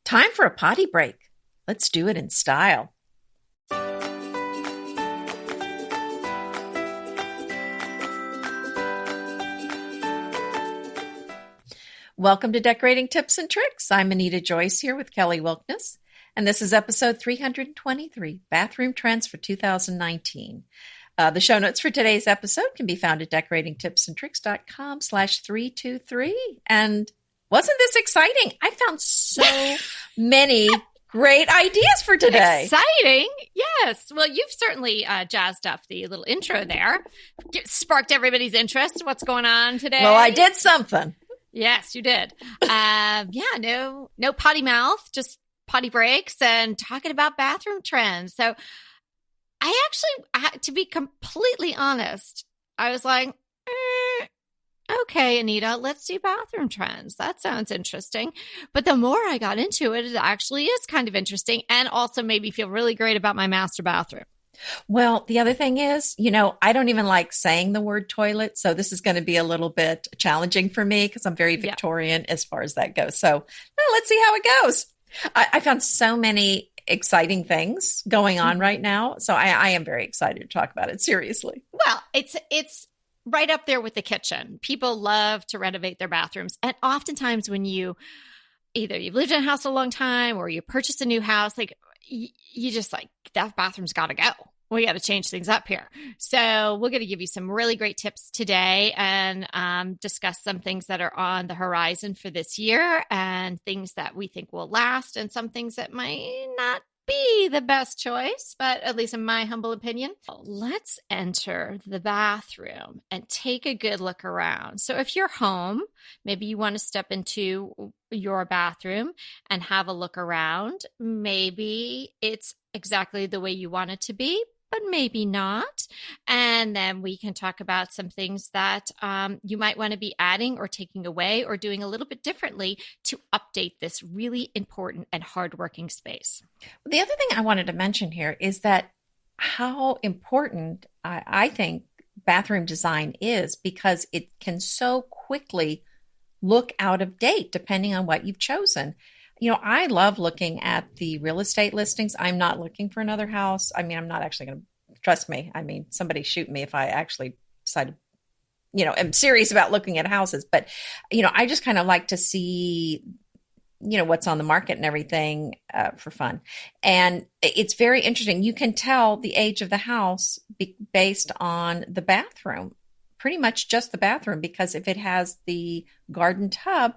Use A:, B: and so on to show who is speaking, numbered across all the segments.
A: Time for a potty break. Let's do it in style. Welcome to Decorating Tips and Tricks. I'm Anita Joyce here with Kelly Wilkness, and this is episode 323, Bathroom Trends for 2019. The show notes for today's episode can be found at decoratingtipsandtricks.com/323. And wasn't this exciting? I found so many great ideas for today.
B: Exciting. Yes. Well, you've certainly jazzed up the little intro there. Sparked everybody's interest. What's going on today?
A: Well, I did something.
B: Yes, you did. No potty mouth, just potty breaks and talking about bathroom trends. So to be completely honest, I was like, okay, Anita, let's do bathroom trends. That sounds interesting. But the more I got into it, it actually is kind of interesting and also made me feel really great about my master bathroom.
A: Well, the other thing is, I don't even like saying the word toilet. So this is going to be a little bit challenging for me because I'm very Victorian as far as that goes. So let's see how it goes. I found so many exciting things going on right now. So I am very excited to talk about it. Seriously.
B: Well, it's right up there with the kitchen. People love to renovate their bathrooms. And oftentimes when you've lived in a house a long time or you purchase a new house, like you just like, that bathroom's got to go. We got to change things up here. So we're going to give you some really great tips today and discuss some things that are on the horizon for this year and things that we think will last and some things that might not be the best choice, but at least in my humble opinion. Let's enter the bathroom and take a good look around. So if you're home, maybe you want to step into your bathroom and have a look around. Maybe it's exactly the way you want it to be, but maybe not. And then we can talk about some things that you might want to be adding or taking away or doing a little bit differently to update this really important and hardworking space.
A: The other thing I wanted to mention here is that how important I think bathroom design is because it can so quickly look out of date depending on what you've chosen. I love looking at the real estate listings. I'm not looking for another house. I mean, I'm not actually going to, trust me. I mean, somebody shoot me if I actually decide to, am serious about looking at houses. But, I just kind of like to see, what's on the market and everything for fun. And it's very interesting. You can tell the age of the house based on the bathroom, pretty much just the bathroom, because if it has the garden tub,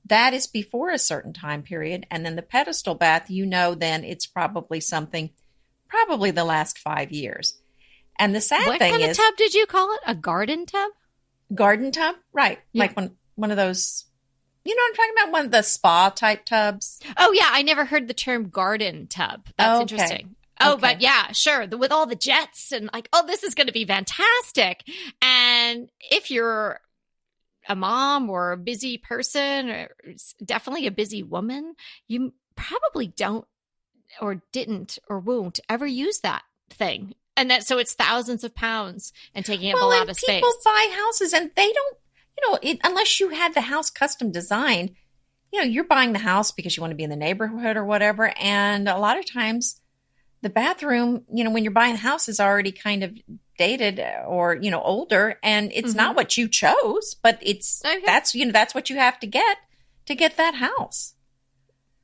A: that is before a certain time period. And then the pedestal bath, then it's probably the last 5 years. And the sad thing is—
B: What kind of tub did you call it? A garden tub?
A: Garden tub? Right. Yeah. Like one of those, I'm talking about, one of the spa type tubs.
B: Oh, yeah. I never heard the term garden tub. That's interesting. Oh, okay. But yeah, sure. With all the jets and this is going to be fantastic. And if you're a mom or a busy person or definitely a busy woman, you probably don't or didn't or won't ever use that thing. And so it's thousands of pounds and taking up a lot of space.
A: People buy houses and they don't, unless you had the house custom designed, you're buying the house because you want to be in the neighborhood or whatever. And a lot of times the bathroom, when you're buying the house is already kind of dated or, older, and it's not what you chose, but that's what you have to get that house.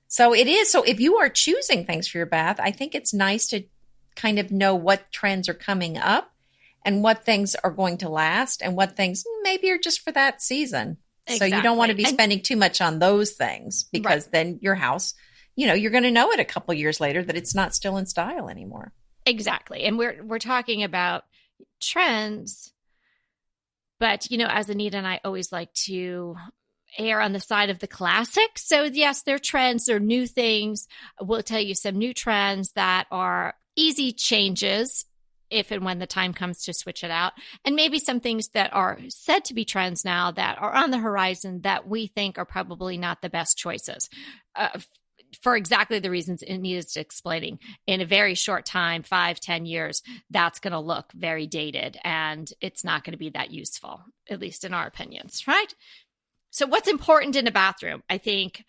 A: So it is. So if you are choosing things for your bath, I think it's nice to kind of know what trends are coming up and what things are going to last and what things maybe are just for that season. Exactly. So you don't want to be spending too much on those things because then your house, you're going to know it a couple of years later that it's not still in style anymore.
B: Exactly. And we're talking about trends, but, as Anita and I always like to err on the side of the classic. So yes, they're trends, they're new things. We'll tell you some new trends that are easy changes if and when the time comes to switch it out. And maybe some things that are said to be trends now that are on the horizon that we think are probably not the best choices. For exactly the reasons Anita's explaining. In a very short time, 5-10 years, that's going to look very dated and it's not going to be that useful, at least in our opinions, right? So what's important in a bathroom? I think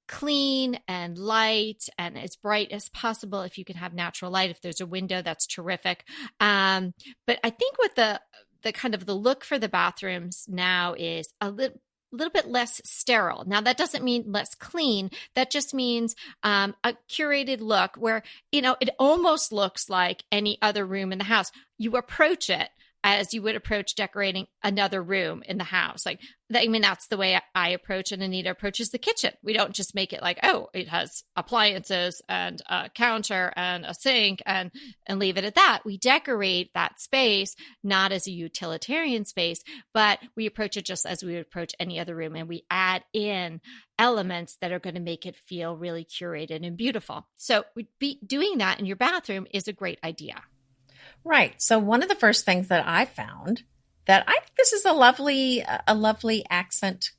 B: clean and light and as bright as possible. If you can have natural light, if there's a window, that's terrific. But I think what the kind of the look for the bathrooms now is a little bit less sterile. Now, that doesn't mean less clean. That just means a curated look where, it almost looks like any other room in the house. You approach it as you would approach decorating another room in the house. That's the way I approach and Anita approaches the kitchen. We don't just make it like, oh, it has appliances and a counter and a sink and leave it at that. We decorate that space, not as a utilitarian space, but we approach it just as we would approach any other room. And we add in elements that are going to make it feel really curated and beautiful. So doing that in your bathroom is a great idea.
A: Right. So one of the first things that I found that I think this is a lovely accent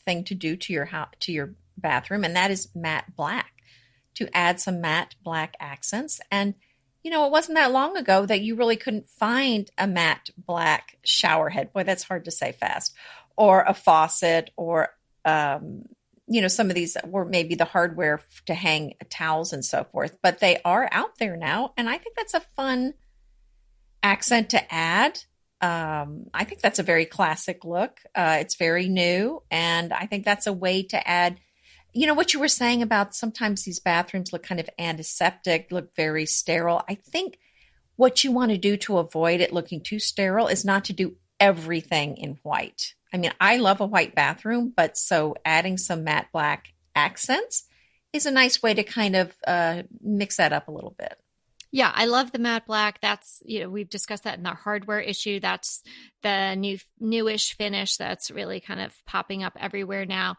A: thing to do to your bathroom, and that is matte black, to add some matte black accents. And it wasn't that long ago that you really couldn't find a matte black shower head. Boy, that's hard to say fast. Or a faucet, or some of these were maybe the hardware to hang towels and so forth, but they are out there now. And I think that's a fun accent to add. I think that's a very classic look. It's very new. And I think that's a way to add, what you were saying about sometimes these bathrooms look kind of antiseptic, look very sterile. I think what you want to do to avoid it looking too sterile is not to do everything in white. I mean, I love a white bathroom, but so adding some matte black accents is a nice way to kind of mix that up a little bit.
B: Yeah, I love the matte black. That's, we've discussed that in our hardware issue. That's the newish finish that's really kind of popping up everywhere now.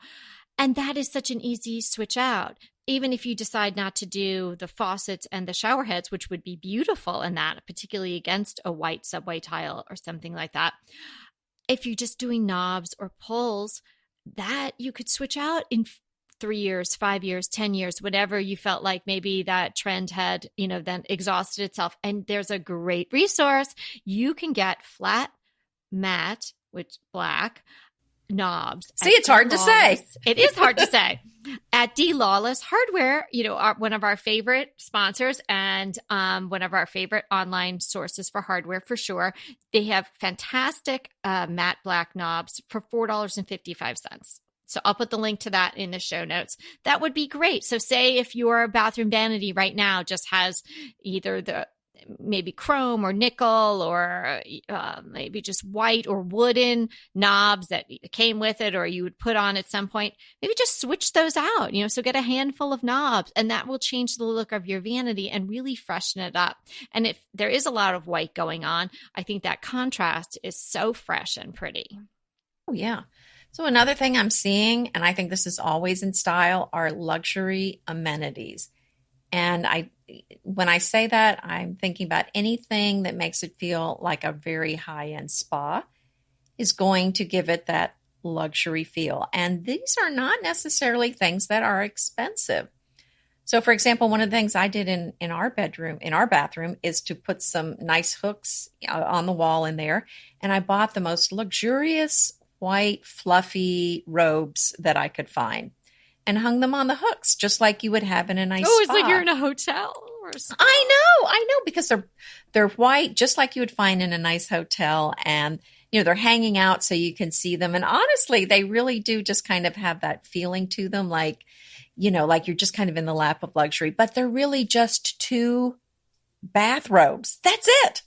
B: And that is such an easy switch out. Even if you decide not to do the faucets and the shower heads, which would be beautiful in that, particularly against a white subway tile or something like that. If you're just doing knobs or pulls, that you could switch out in 3 years, 5 years, 10 years, whatever you felt like maybe that trend had, then exhausted itself. And there's a great resource. You can get flat matte, which black knobs.
A: See, it's hard to say.
B: It is hard to say. At D Lawless Hardware, one of our favorite sponsors and one of our favorite online sources for hardware for sure. They have fantastic matte black knobs for $4.55. So I'll put the link to that in the show notes. That would be great. So say if your bathroom vanity right now just has either the maybe chrome or nickel or maybe just white or wooden knobs that came with it or you would put on at some point, maybe just switch those out, so get a handful of knobs and that will change the look of your vanity and really freshen it up. And if there is a lot of white going on, I think that contrast is so fresh and pretty.
A: Oh, yeah. So another thing I'm seeing, and I think this is always in style, are luxury amenities. And when I say that, I'm thinking about anything that makes it feel like a very high-end spa is going to give it that luxury feel. And these are not necessarily things that are expensive. So, for example, one of the things I did in our bathroom, is to put some nice hooks on the wall in there. And I bought the most luxurious white, fluffy robes that I could find and hung them on the hooks, just like you would have in a nice spa.
B: It's like you're in a hotel or something.
A: I know, because they're white, just like you would find in a nice hotel. And, they're hanging out so you can see them. And honestly, they really do just kind of have that feeling to them, like you're just kind of in the lap of luxury, but they're really just two bathrobes. That's it.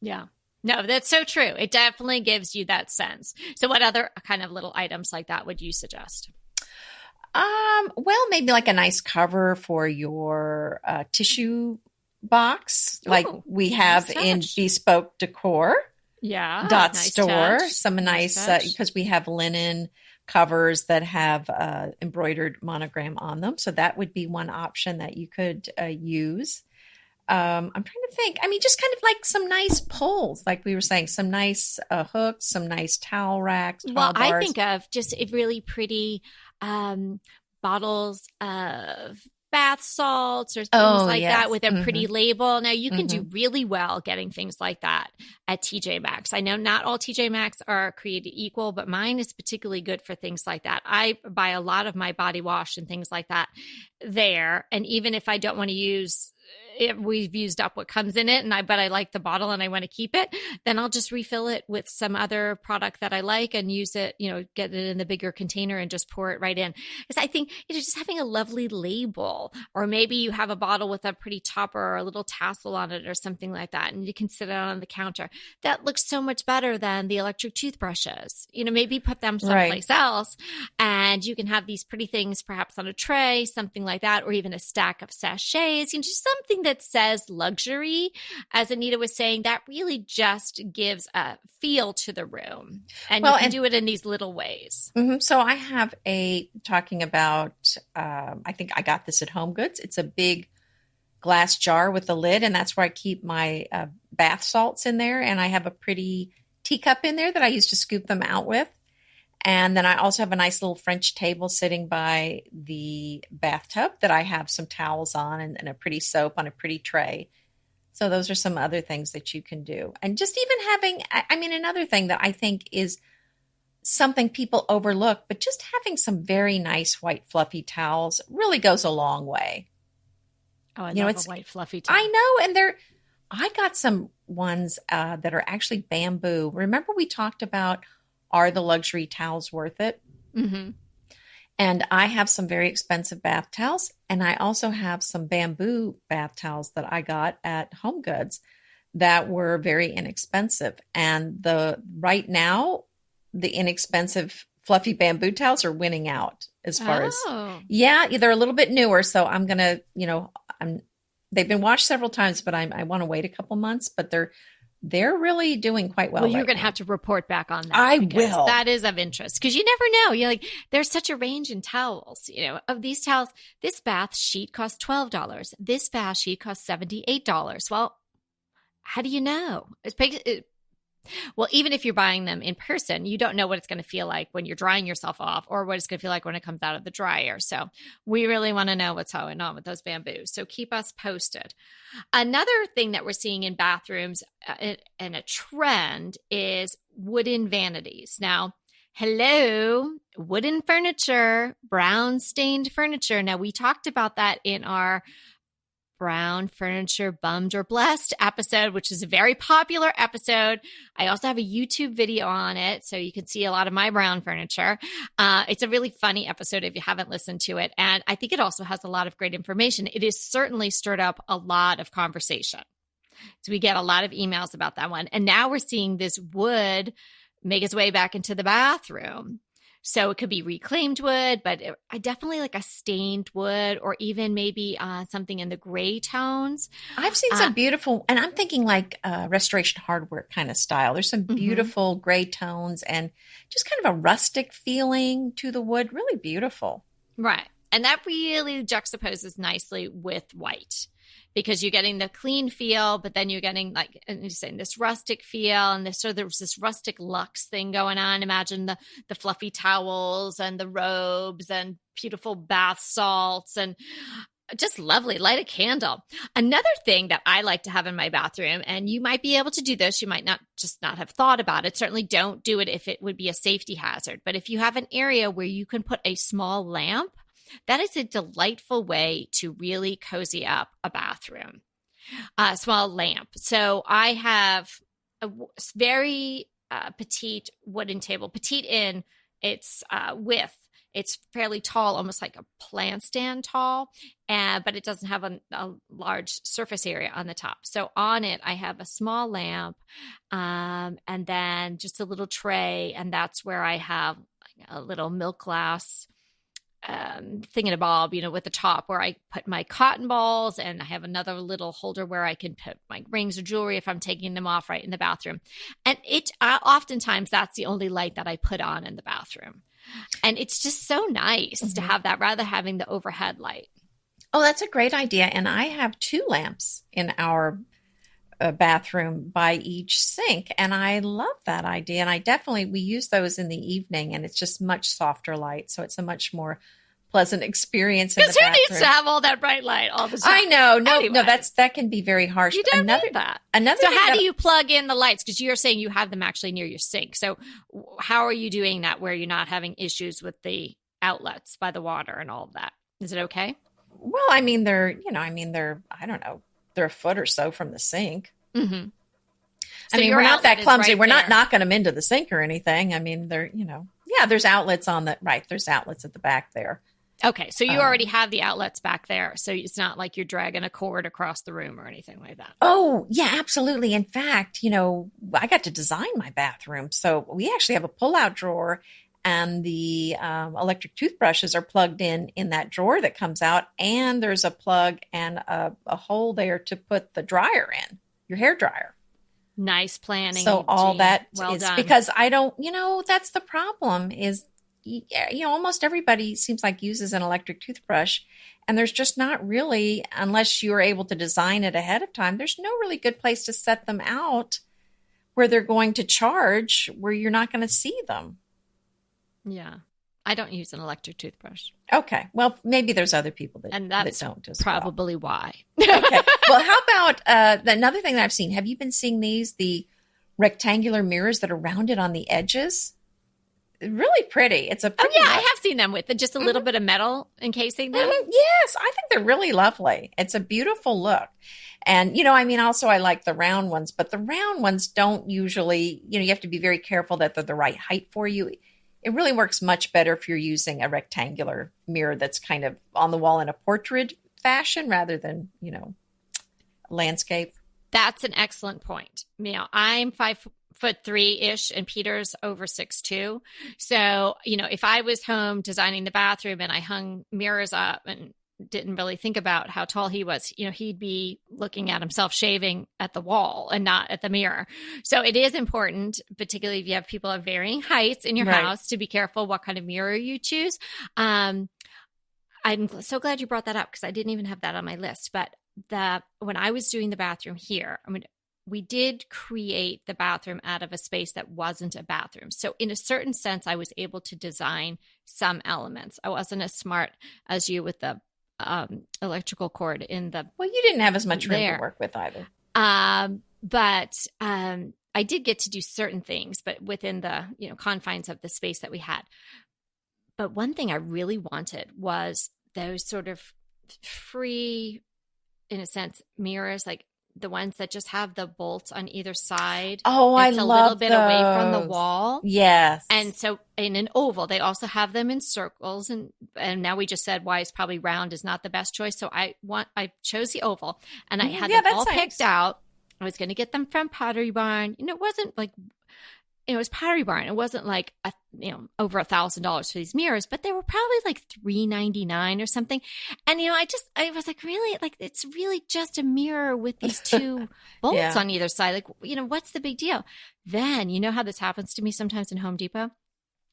B: Yeah. No, that's so true. It definitely gives you that sense. So what other kind of little items like that would you suggest?
A: Well, maybe like a nice cover for your tissue box, like we have in Bespoke Decor.
B: Yeah.
A: Nice store. Touch. Some nice, because we have linen covers that have embroidered monogram on them. So that would be one option that you could use. I'm trying to think. I mean, just kind of like some nice pulls, like we were saying, some nice hooks, some nice towel racks.
B: Well, bars. I think of just really pretty bottles of bath salts or things
A: Oh,
B: like that
A: yes.
B: with a
A: Hmm.
B: pretty label. Now you can
A: Hmm.
B: do really well getting things like that at TJ Maxx. I know not all TJ Maxx are created equal, but mine is particularly good for things like that. I buy a lot of my body wash and things like that there. And even if I don't want to use it, we've used up what comes in it, but I like the bottle and I want to keep it, then I'll just refill it with some other product that I like and use it, get it in the bigger container and just pour it right in. Because I think, just having a lovely label, or maybe you have a bottle with a pretty topper or a little tassel on it or something like that, and you can sit it on the counter. That looks so much better than the electric toothbrushes. Maybe put them
A: Right.
B: someplace else, and you can have these pretty things perhaps on a tray, something like that, or even a stack of sachets, just something that says luxury. As Anita was saying, that really just gives a feel to the room. And
A: Well,
B: you can
A: and
B: do it in these little ways.
A: so I have talking about, I think I got this at Home Goods. It's a big glass jar with a lid, and that's where I keep my bath salts in there. And I have a pretty teacup in there that I use to scoop them out with. And then I also have a nice little French table sitting by the bathtub that I have some towels on, and a pretty soap on a pretty tray. So those are some other things that you can do. And just even having, I mean, another thing that I think is something people overlook, but just having some very nice white fluffy towels really goes a long way.
B: Oh, I
A: You know,
B: love a
A: it's,
B: white fluffy towel.
A: I know, and I got some ones that are actually bamboo. Remember we talked about, are the luxury towels worth it?
B: Mm-hmm.
A: And I have some very expensive bath towels, and I also have some bamboo bath towels that I got at Home Goods that were very inexpensive. And right now, the inexpensive fluffy bamboo towels are winning out as far as,
B: Oh.
A: yeah, they're a little bit newer. So I'm gonna, they've been washed several times, but I want to wait a couple months. But they're really doing quite well.
B: Well, you're
A: right
B: going to
A: now.
B: have to report back on that.
A: I
B: because
A: will.
B: That is of interest, because you never know. You're like, there's such a range in towels. Of these towels, this bath sheet costs $12. This bath sheet costs $78. Well, how do you know? Well, even if you're buying them in person, you don't know what it's going to feel like when you're drying yourself off, or what it's going to feel like when it comes out of the dryer. So we really want to know what's going on with those bamboos. So keep us posted. Another thing that we're seeing in bathrooms and a trend is wooden vanities. Now, hello, wooden furniture, brown stained furniture. Now, we talked about that in our brown furniture bummed or blessed episode, which is a very popular episode. I also have a YouTube video on it, so you can see a lot of my brown furniture. It's a really funny episode if you haven't listened to it. And I think it also has a lot of great information. It has certainly stirred up a lot of conversation. So we get a lot of emails about that one. And now we're seeing this wood make its way back into the bathroom. So it could be reclaimed wood, but I definitely like a stained wood, or even maybe something in the gray tones.
A: I've seen some beautiful, and I'm thinking like restoration hardware kind of style. There's some beautiful gray tones and just kind of a rustic feeling to the wood. Really beautiful.
B: Right. And that really juxtaposes nicely with white, because you're getting the clean feel, but then you're getting, like, and you're saying, this rustic feel, and there's this rustic luxe thing going on. Imagine the fluffy towels and the robes and beautiful bath salts and just lovely. Light a candle. Another thing that I like to have in my bathroom, and you might be able to do this, you might not have thought about it. Certainly don't do it if it would be a safety hazard. But if you have an area where you can put a small lamp, that is a delightful way to really cozy up a bathroom. A small lamp. So I have a very petite wooden table, petite in its width. It's fairly tall, almost like a plant stand tall, but it doesn't have a large surface area on the top. So on it, I have a small lamp, and then just a little tray, and that's where I have a little milk glass thingamabob, with the top where I put my cotton balls, and I have another little holder where I can put my rings or jewelry if I'm taking them off right in the bathroom. And it oftentimes that's the only light that I put on in the bathroom. And it's just so nice to have that rather than having the overhead light.
A: Oh, that's a great idea. And I have 2 lamps in our bathroom by each sink. And I love that idea. And we use those in the evening, and it's just much softer light. So it's a much more pleasant experience in the
B: Because who needs
A: bathroom.
B: to have all that bright light all the time?
A: I know. No,
B: Anyway.
A: that can be very harsh.
B: You don't need that.
A: Another
B: So
A: thing
B: how
A: that-
B: do you plug in the lights? Because you're saying you have them actually near your sink. So how are you doing that where you're not having issues with the outlets by the water and all of that? Is it okay?
A: Well, I mean, they're, I don't know, they're a foot or so from the sink.
B: Mm-hmm.
A: I mean, we're not that clumsy. We're not knocking them into the sink or anything. I mean, they're, there's outlets there's outlets at the back there.
B: Okay. So you already have the outlets back there. So it's not like you're dragging a cord across the room or anything like that.
A: Oh, yeah, absolutely. In fact, I got to design my bathroom. So we actually have a pull-out drawer, and the electric toothbrushes are plugged in that drawer that comes out. And there's a plug and a hole there to put the dryer in, your hair dryer.
B: Nice planning.
A: So all that
B: well
A: is
B: done.
A: because I don't, that's the problem is, almost everybody seems like uses an electric toothbrush, and there's just not really, unless you're able to design it ahead of time, there's no really good place to set them out where they're going to charge, where you're not going to see them.
B: Yeah. I don't use an electric toothbrush.
A: Okay. Well, maybe there's other people that don't as
B: probably why.
A: Okay. Well, how about another thing that I've seen? Have you been seeing the rectangular mirrors that are rounded on the edges? Really pretty. It's a pretty
B: I have seen them with just a little bit of metal encasing them.
A: Yes, I think they're really lovely. It's a beautiful look. And, also I like the round ones, but the round ones don't usually, you have to be very careful that they're the right height for you. It really works much better if you're using a rectangular mirror that's kind of on the wall in a portrait fashion rather than, landscape.
B: That's an excellent point. I'm 5'3" and Peter's over 6'2". So, if I was home designing the bathroom and I hung mirrors up and didn't really think about how tall he was, he'd be looking at himself shaving at the wall and not at the mirror. So it is important, particularly if you have people of varying heights in your house, to be careful what kind of mirror you choose. I'm so glad you brought that up because I didn't even have that on my list. But when I was doing the bathroom here, we did create the bathroom out of a space that wasn't a bathroom. So in a certain sense, I was able to design some elements. I wasn't as smart as you with the electrical cord in the
A: well, you didn't have as much room to work with either.
B: But I did get to do certain things, but within the confines of the space that we had. But one thing I really wanted was those sort of free, in a sense, mirrors, like the ones that just have the bolts on either side.
A: Oh, I love
B: It's a little bit away from the wall.
A: Yes.
B: And so in an oval, they also have them in circles. And now we just said why is probably round is not the best choice. So I chose the oval, and I had them all picked out. I was going to get them from Pottery Barn. It wasn't like, it was Pottery Barn. It wasn't like over $1,000 for these mirrors, but they were probably like $399 or something. And I was like, really, like it's really just a mirror with these two bolts on either side. Like, what's the big deal? Then how this happens to me sometimes in Home Depot.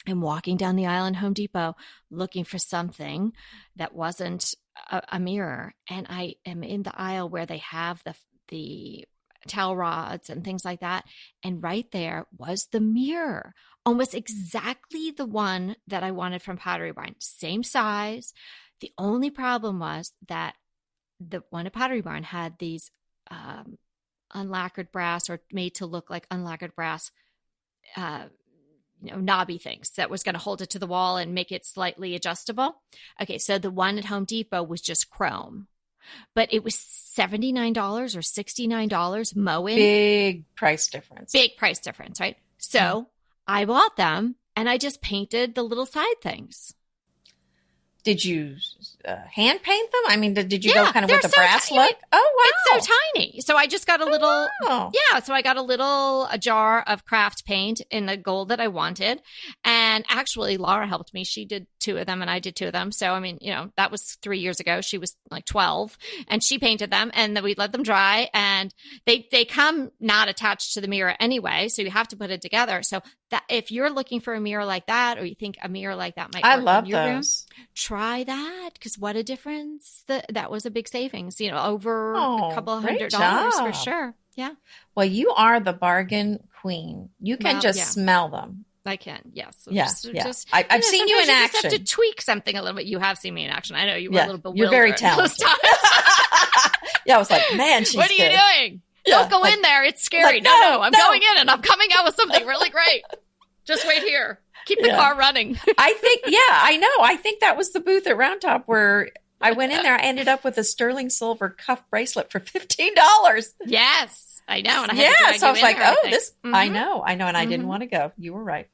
B: I'm walking down the aisle in Home Depot looking for something that wasn't a mirror, and I am in the aisle where they have the towel rods and things like that. And right there was the mirror, almost exactly the one that I wanted from Pottery Barn, same size. The only problem was that the one at Pottery Barn had these unlacquered brass, or made to look like unlacquered brass, knobby things that was going to hold it to the wall and make it slightly adjustable. Okay, so the one at Home Depot was just chrome. But it was $79 or $69 Moen.
A: Big price difference.
B: Big price difference, right? So I bought them, and I just painted the little side things.
A: Did you hand paint them? I mean, did you go kind of with the brass
B: tiny.
A: look? Oh, wow.
B: It's so tiny. So I just got a little, so I got a jar of craft paint in the gold that I wanted. And actually, Laura helped me. She did 2 of them and I did 2 of them. So, I mean, that was 3 years ago. She was like 12 and she painted them, and then we let them dry, and they come not attached to the mirror anyway. So you have to put it together. So that if you're looking for a mirror like that, or you think a mirror like that might work in your room, try that, because what a difference. That was a big savings, over a couple $100 for sure. Yeah.
A: Well, you are the bargain queen. You can smell them.
B: I can, yes. So
A: Yeah,
B: just,
A: yeah.
B: just
A: I've seen you in
B: sometimes
A: action.
B: just have to tweak something a little bit. You have seen me in action. I know you were a little bewildered.
A: You're very
B: those
A: talented.
B: times.
A: Yeah, I was like, man, she's
B: What are you
A: good.
B: doing? Don't go in there. It's scary. No, I'm going in and I'm coming out with something really great. Just wait here. Keep the car running.
A: I think, I know. I think that was the booth at Round Top where I went in there. I ended up with a sterling silver cuff bracelet for $15.
B: Yes, I know. And I had to drag
A: so I was like,
B: there,
A: I know. And I didn't want to go. You were right.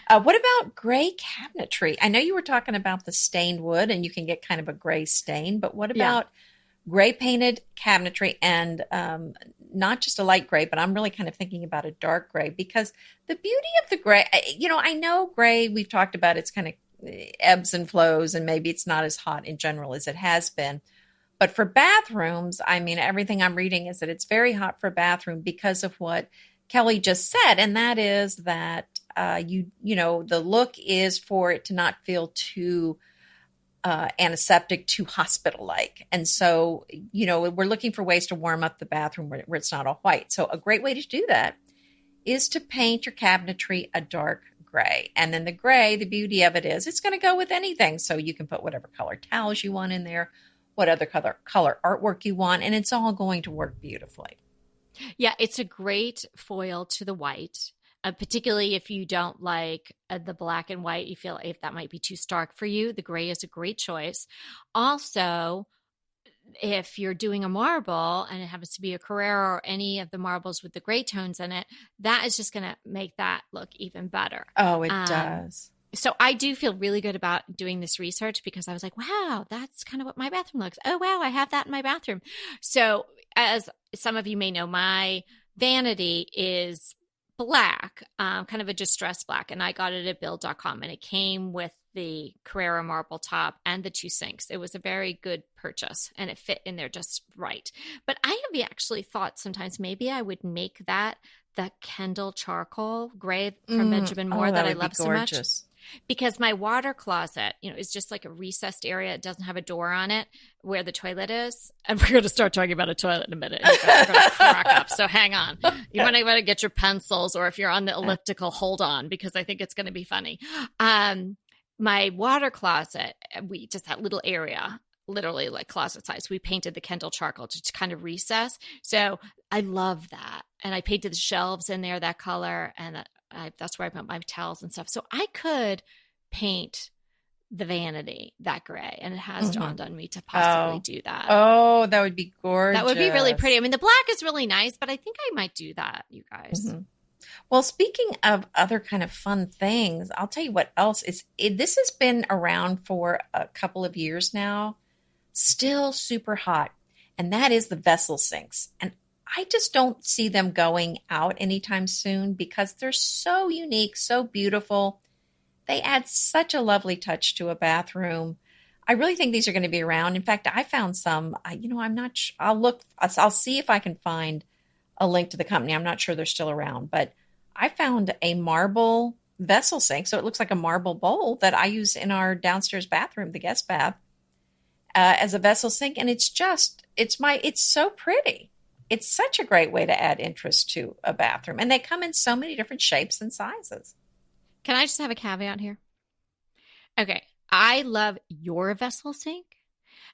A: What about gray cabinetry? I know you were talking about the stained wood and you can get kind of a gray stain, but what about gray painted cabinetry and not just a light gray, but I'm really kind of thinking about a dark gray because the beauty of the gray, I know gray, we've talked about it's kind of ebbs and flows and maybe it's not as hot in general as it has been. But for bathrooms, I mean, everything I'm reading is that it's very hot for a bathroom because of what Kelly just said. And that is that, the look is for it to not feel too antiseptic, too hospital-like. And so, we're looking for ways to warm up the bathroom where it's not all white. So a great way to do that is to paint your cabinetry a dark gray. And then the gray, the beauty of it is it's going to go with anything. So you can put whatever color towels you want in there, what other color artwork you want, and it's all going to work beautifully.
B: Yeah, it's a great foil to the white. Particularly if you don't like the black and white, you feel if that might be too stark for you, the gray is a great choice. Also, if you're doing a marble and it happens to be a Carrera or any of the marbles with the gray tones in it, that is just going to make that look even better.
A: Oh, it does.
B: So I do feel really good about doing this research because I was like, wow, that's kind of what my bathroom looks. Oh, wow, I have that in my bathroom. So as some of you may know, my vanity is black, kind of a distressed black. And I got it at build.com and it came with the Carrera marble top and the 2 sinks. It was a very good purchase and it fit in there just right. But I have actually thought sometimes maybe I would make that the Kendall charcoal gray from Benjamin Moore that I love so much. Because my water closet, is just like a recessed area. It doesn't have a door on it where the toilet is. And we're going to start talking about a toilet in a minute. You guys are going to crack up. So hang on. You want to get your pencils, or if you're on the elliptical, hold on, because I think it's going to be funny. My water closet, we just that little area, literally like closet size. We painted the Kendall charcoal to kind of recess. So I love that. And I painted the shelves in there that color, and that's where I put my towels and stuff. So I could paint the vanity that gray, and it has dawned on me to possibly do that.
A: Oh, that would be gorgeous.
B: That would be really pretty. I mean, the black is really nice, but I think I might do that, you guys.
A: Mm-hmm. Well, speaking of other kind of fun things, I'll tell you what else this has been around for a couple of years now, still super hot, and that is the vessel sinks. And I just don't see them going out anytime soon because they're so unique, so beautiful. They add such a lovely touch to a bathroom. I really think these are going to be around. In fact, I found some, I'm not sure. I'll see if I can find a link to the company. I'm not sure they're still around, but I found a marble vessel sink. So it looks like a marble bowl that I use in our downstairs bathroom, the guest bath, as a vessel sink. And it's so pretty. It's such a great way to add interest to a bathroom. And they come in so many different shapes and sizes.
B: Can I just have a caveat here? Okay. I love your vessel sink.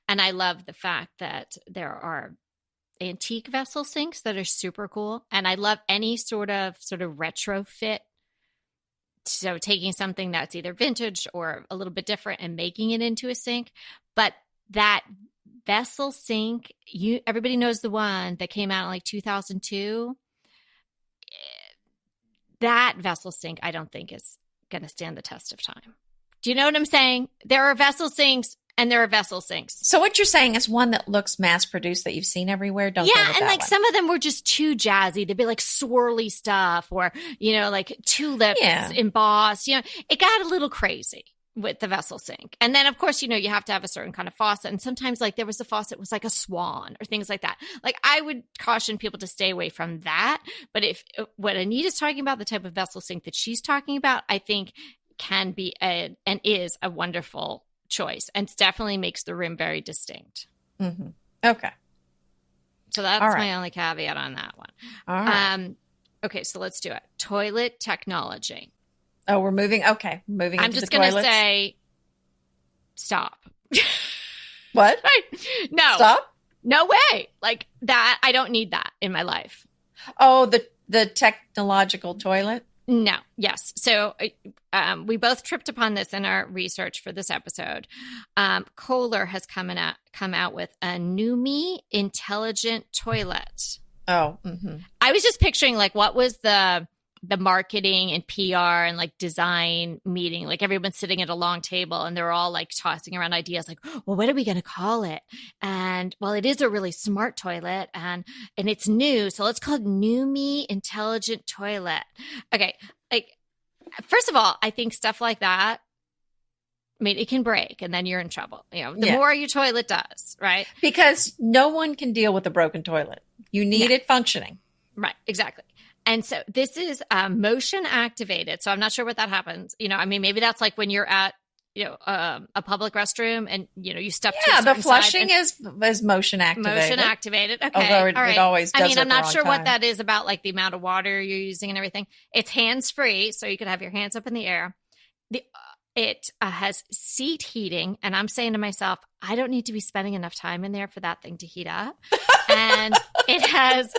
B: And I love the fact that there are antique vessel sinks that are super cool. And I love any sort of retrofit. So taking something that's either vintage or a little bit different and making it into a sink. But that vessel sink, everybody knows the one that came out in like 2002. That vessel sink, I don't think is going to stand the test of time. Do you know what I'm saying? There are vessel sinks and there are vessel sinks.
A: So what you're saying is one that looks mass produced that you've seen everywhere. Don't go with
B: and
A: that
B: like
A: one.
B: some of them were just too jazzy. They'd be like swirly stuff or, like tulips embossed. It got a little crazy with the vessel sink. And then of course, you have to have a certain kind of faucet. And sometimes like there was a faucet was like a swan or things like that. Like I would caution people to stay away from that. But if what Anita's talking about, the type of vessel sink that she's talking about, I think can be and is a wonderful choice and definitely makes the rim very distinct.
A: Mm-hmm. Okay.
B: So that's my only caveat on that one.
A: All right.
B: Okay, so let's do it. Toilet technology.
A: Oh, we're moving. Okay. Moving
B: I'm
A: into
B: just
A: the
B: going to
A: toilets.
B: say stop.
A: What?
B: No,
A: Stop?
B: no way. Like that. I don't need that in my life.
A: Oh, the technological toilet.
B: No. Yes. So we both tripped upon this in our research for this episode. Kohler has come out with a Numi intelligent toilet.
A: Oh,
B: I was just picturing like what was the marketing and PR and like design meeting, like everyone's sitting at a long table and they're all like tossing around ideas like, well, what are we going to call it? And well, it is a really smart toilet and it's new. So let's call it Numi intelligent toilet. Okay. Like, first of all, I think stuff like that, I mean, it can break and then you're in trouble. You know, the more your toilet does, right?
A: Because no one can deal with a broken toilet. You need it functioning.
B: Right. Exactly. And so this is motion activated. So I'm not sure what that happens. You know, I mean, maybe that's like when you're at, you know, a public restroom and, you know, you step to a
A: Yeah, the
B: certain
A: flushing
B: side
A: is motion activated.
B: motion activated. Okay.
A: Although it,
B: All right.
A: it always does
B: I mean,
A: it
B: I'm
A: the
B: not
A: wrong
B: sure
A: time.
B: what that is about, like the amount of water you're using and everything. It's hands free. So you could have your hands up in the air. It has seat heating. And I'm saying to myself, I don't need to be spending enough time in there for that thing to heat up. And it has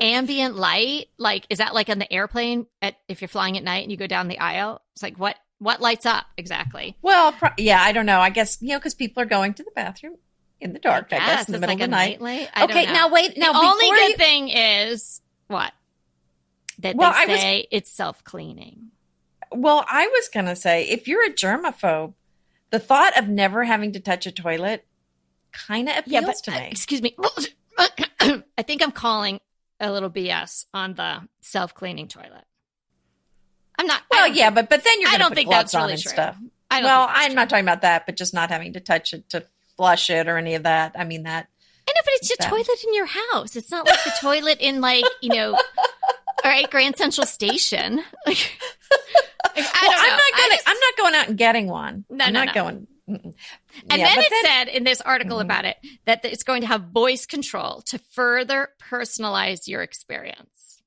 B: ambient light. Like, is that like on the airplane if you're flying at night and you go down the aisle? It's like, what lights up exactly?
A: Well, yeah, I don't know. I guess, you know, because people are going to the bathroom in the dark, I guess in the middle
B: like
A: of the night.
B: Light.
A: Okay, now wait. Now,
B: the only
A: before
B: good thing is what? That they say it's self-cleaning.
A: Well, I was going to say, if you're a germaphobe, the thought of never having to touch a toilet kind of appeals to me.
B: Excuse me. I think I'm calling a little BS on the self-cleaning toilet. I'm not.
A: Well, yeah, but then you're going to put gloves on
B: really
A: and
B: true.
A: stuff.
B: Well,
A: I'm not talking about that, but just not having to touch it to flush it or any of that. I mean, that.
B: I know, but it's your toilet in your house. It's not like the toilet in, like, you know, all right, Grand Central Station. Like,
A: I'm not going out and getting one. I'm not going.
B: And then it said in this article about it that it's going to have voice control to further personalize your experience.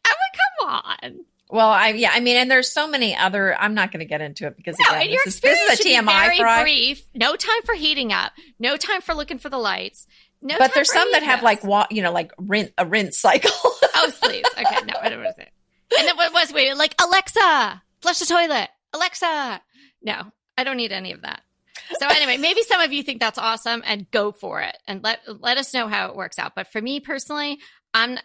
B: I mean, come on.
A: Well, I mean, and there's so many other. I'm not going to get into it because again, this is a TMI
B: very brief. No time for heating up. No time for looking for the lights. No,
A: but there's some that have like a rinse cycle.
B: Oh, please. Okay, no, I don't want to say. And then what was we like? Alexa, flush the toilet. Alexa. No, I don't need any of that. So anyway, maybe some of you think that's awesome and go for it and let us know how it works out. But for me personally, I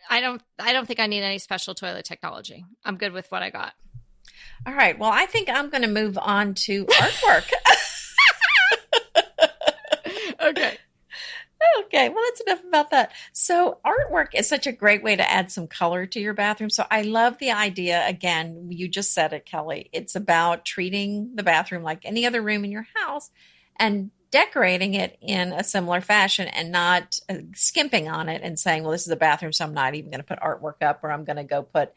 B: don't think I need any special toilet technology. I'm good with what I got.
A: All right. Well, I think I'm going to move on to artwork.
B: Okay.
A: Okay, well, that's enough about that. So artwork is such a great way to add some color to your bathroom. So I love the idea. Again, you just said it, Kelly. It's about treating the bathroom like any other room in your house and decorating it in a similar fashion and not skimping on it and saying, well, this is a bathroom, so I'm not even going to put artwork up, or I'm going to go put,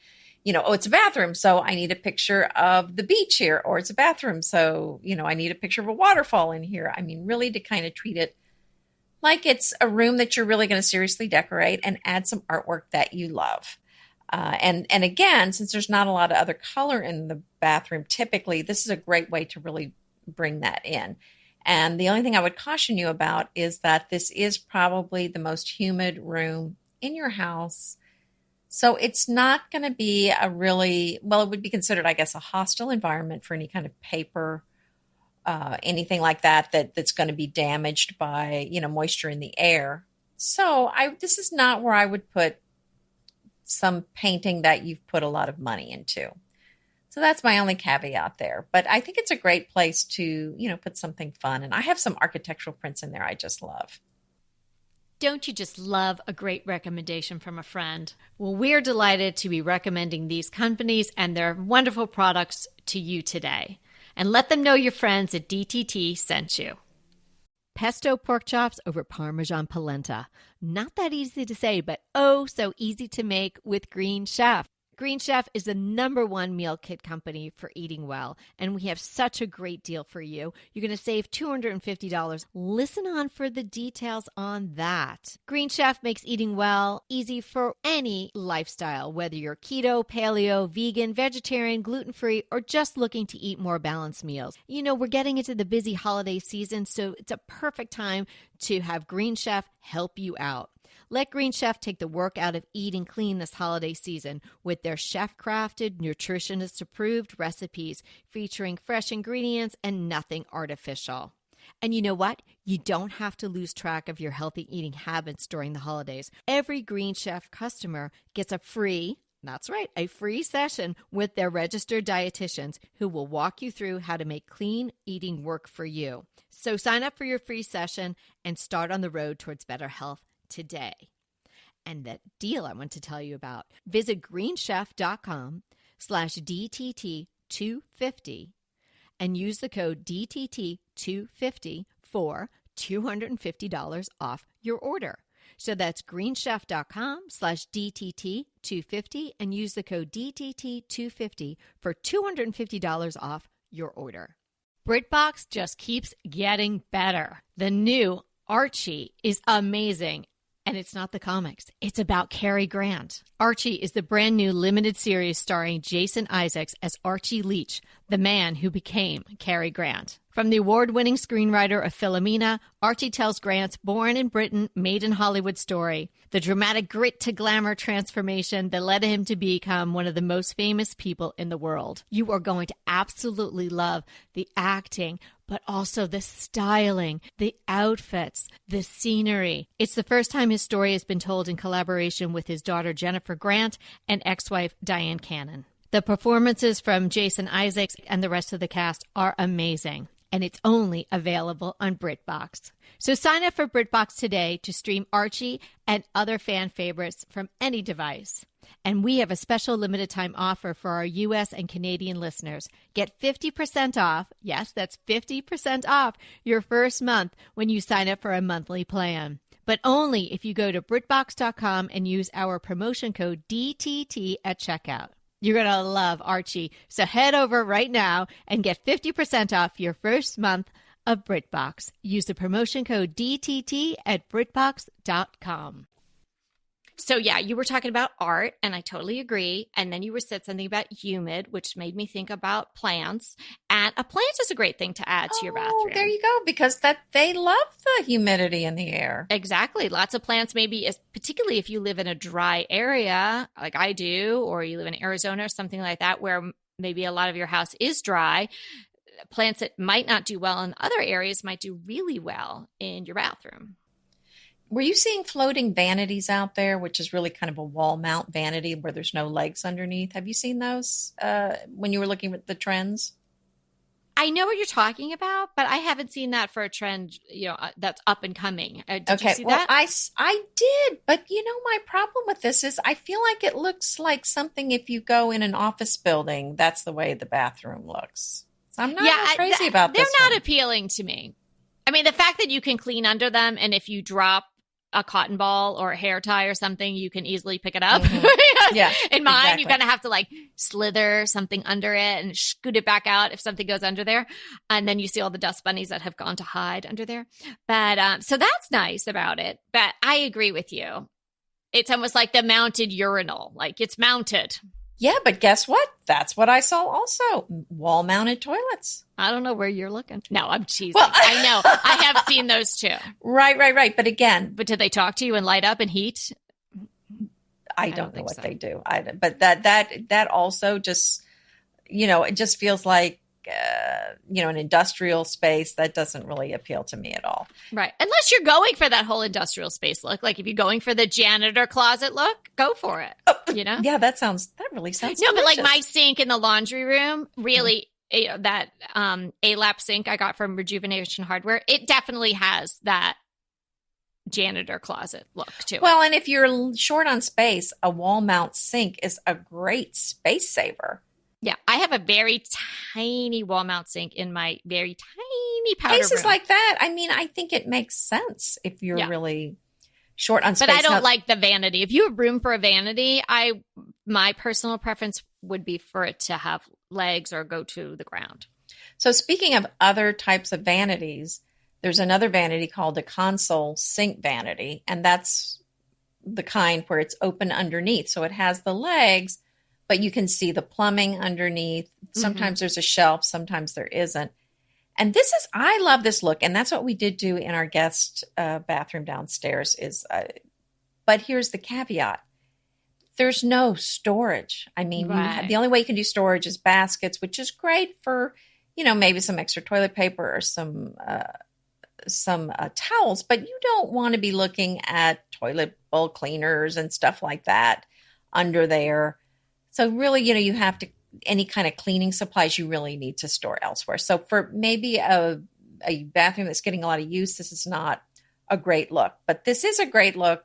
A: oh, it's a bathroom, so I need a picture of the beach here, or it's a bathroom, so, I need a picture of a waterfall in here. I mean, really to kind of treat it like it's a room that you're really going to seriously decorate and add some artwork that you love. And again, since there's not a lot of other color in the bathroom, typically this is a great way to really bring that in. And the only thing I would caution you about is that this is probably the most humid room in your house. So it's not going to be it would be considered, I guess, a hostile environment for any kind of paper, anything like that's going to be damaged by, moisture in the air. So this is not where I would put some painting that you've put a lot of money into. So that's my only caveat there. But I think it's a great place to, put something fun. And I have some architectural prints in there I just love.
B: Don't you just love a great recommendation from a friend? Well, we're delighted to be recommending these companies and their wonderful products to you today. And let them know your friends at DTT sent you. Pesto pork chops over Parmesan polenta. Not that easy to say, but oh, so easy to make with Green Chef. Green Chef is the #1 meal kit company for eating well, and we have such a great deal for you. You're going to save $250. Listen on for the details on that. Green Chef makes eating well easy for any lifestyle, whether you're keto, paleo, vegan, vegetarian, gluten-free, or just looking to eat more balanced meals. You know, we're getting into the busy holiday season, so it's a perfect time to have Green Chef help you out. Let Green Chef take the work out of eating clean this holiday season with their chef-crafted, nutritionist-approved recipes featuring fresh ingredients and nothing artificial. And you know what? You don't have to lose track of your healthy eating habits during the holidays. Every Green Chef customer gets a free session with their registered dietitians who will walk you through how to make clean eating work for you. So sign up for your free session and start on the road towards better health today. And that deal I want to tell you about, visit greenchef.com/DTT250 and use the code DTT250 for $250 off your order. So that's greenchef.com/DTT250 and use the code DTT250 for $250 off your order. BritBox just keeps getting better. The new Archie is amazing. And it's not the comics. It's about Cary Grant. Archie is the brand new limited series starring Jason Isaacs as Archie Leach, the man who became Cary Grant. From the award-winning screenwriter of Philomena, Archie tells Grant's born in Britain, made in Hollywood story, the dramatic grit to glamour transformation that led him to become one of the most famous people in the world. You are going to absolutely love the acting, but also the styling, the outfits, the scenery. It's the first time his story has been told in collaboration with his daughter Jennifer Grant and ex-wife Diane Cannon. The performances from Jason Isaacs and the rest of the cast are amazing, and it's only available on BritBox. So sign up for BritBox today to stream Archie and other fan favorites from any device. And we have a special limited time offer for our U.S. and Canadian listeners. Get 50% off, yes, that's 50% off your first month when you sign up for a monthly plan. But only if you go to BritBox.com and use our promotion code DTT at checkout. You're going to love Archie. So head over right now and get 50% off your first month of BritBox. Use the promotion code DTT at BritBox.com. So yeah, you were talking about art, and I totally agree. And then you were said something about humid, which made me think about plants. And a plant is a great thing to add to your bathroom.
A: There you go, because they love the humidity in the air.
B: Exactly. Lots of plants, maybe, particularly if you live in a dry area like I do, or you live in Arizona or something like that, where maybe a lot of your house is dry. Plants that might not do well in other areas might do really well in your bathroom.
A: Were you seeing floating vanities out there, which is really kind of a wall mount vanity where there's no legs underneath? Have you seen those when you were looking at the trends?
B: I know what you're talking about, but I haven't seen that for a trend, that's up and coming. Did you see that?
A: I did, but my problem with this is I feel like it looks like something if you go in an office building, that's the way the bathroom looks. So I'm not crazy about this.
B: They're not appealing to me. I mean, the fact that you can clean under them, and if you drop a cotton ball or a hair tie or something, you can easily pick it up.
A: Mm-hmm. Yeah,
B: in mine, exactly. You kind of have to slither something under it and scoot it back out if something goes under there. And then you see all the dust bunnies that have gone to hide under there. But so that's nice about it. But I agree with you. It's almost like the mounted urinal, like it's mounted.
A: Yeah, but guess what? That's what I saw also. Wall-mounted toilets.
B: I don't know where you're looking. No, I'm cheesy. Well, I know. I have seen those too.
A: Right. But again.
B: But do they talk to you and light up and heat?
A: I don't know what they do. But that also just, it just feels like, an industrial space that doesn't really appeal to me at all.
B: Right. Unless you're going for that whole industrial space look. Like if you're going for the janitor closet look, go for it.
A: Yeah, that really sounds
B: No,
A: delicious.
B: but like my sink in the laundry room, really, that A-lap sink I got from Rejuvenation Hardware, it definitely has that janitor closet look to it.
A: Well, and if you're short on space, a wall mount sink is a great space saver.
B: Yeah, I have a very tiny wall mount sink in my very tiny powder
A: Cases
B: room.
A: like that, I mean, I think it makes sense if you're really short on
B: But I
A: space.
B: don't
A: Now,
B: like the vanity. If you have room for a vanity, my personal preference would be for it to have legs or go to the ground.
A: so speaking of other types of vanities, there's another vanity called a console sink vanity, and that's the kind where it's open underneath. So it has the legs, but you can see the plumbing underneath.
B: Mm-hmm.
A: Sometimes there's a shelf, sometimes there isn't. And I love this look. And that's what we did do in our guest bathroom downstairs but here's the caveat. There's no storage. I mean,
B: Right.
A: the only way you can do storage is baskets, which is great for, maybe some extra toilet paper or some towels, but you don't want to be looking at toilet bowl cleaners and stuff like that under there. So really, you have to, any kind of cleaning supplies you really need to store elsewhere. So for maybe a bathroom that's getting a lot of use, this is not a great look, but this is a great look,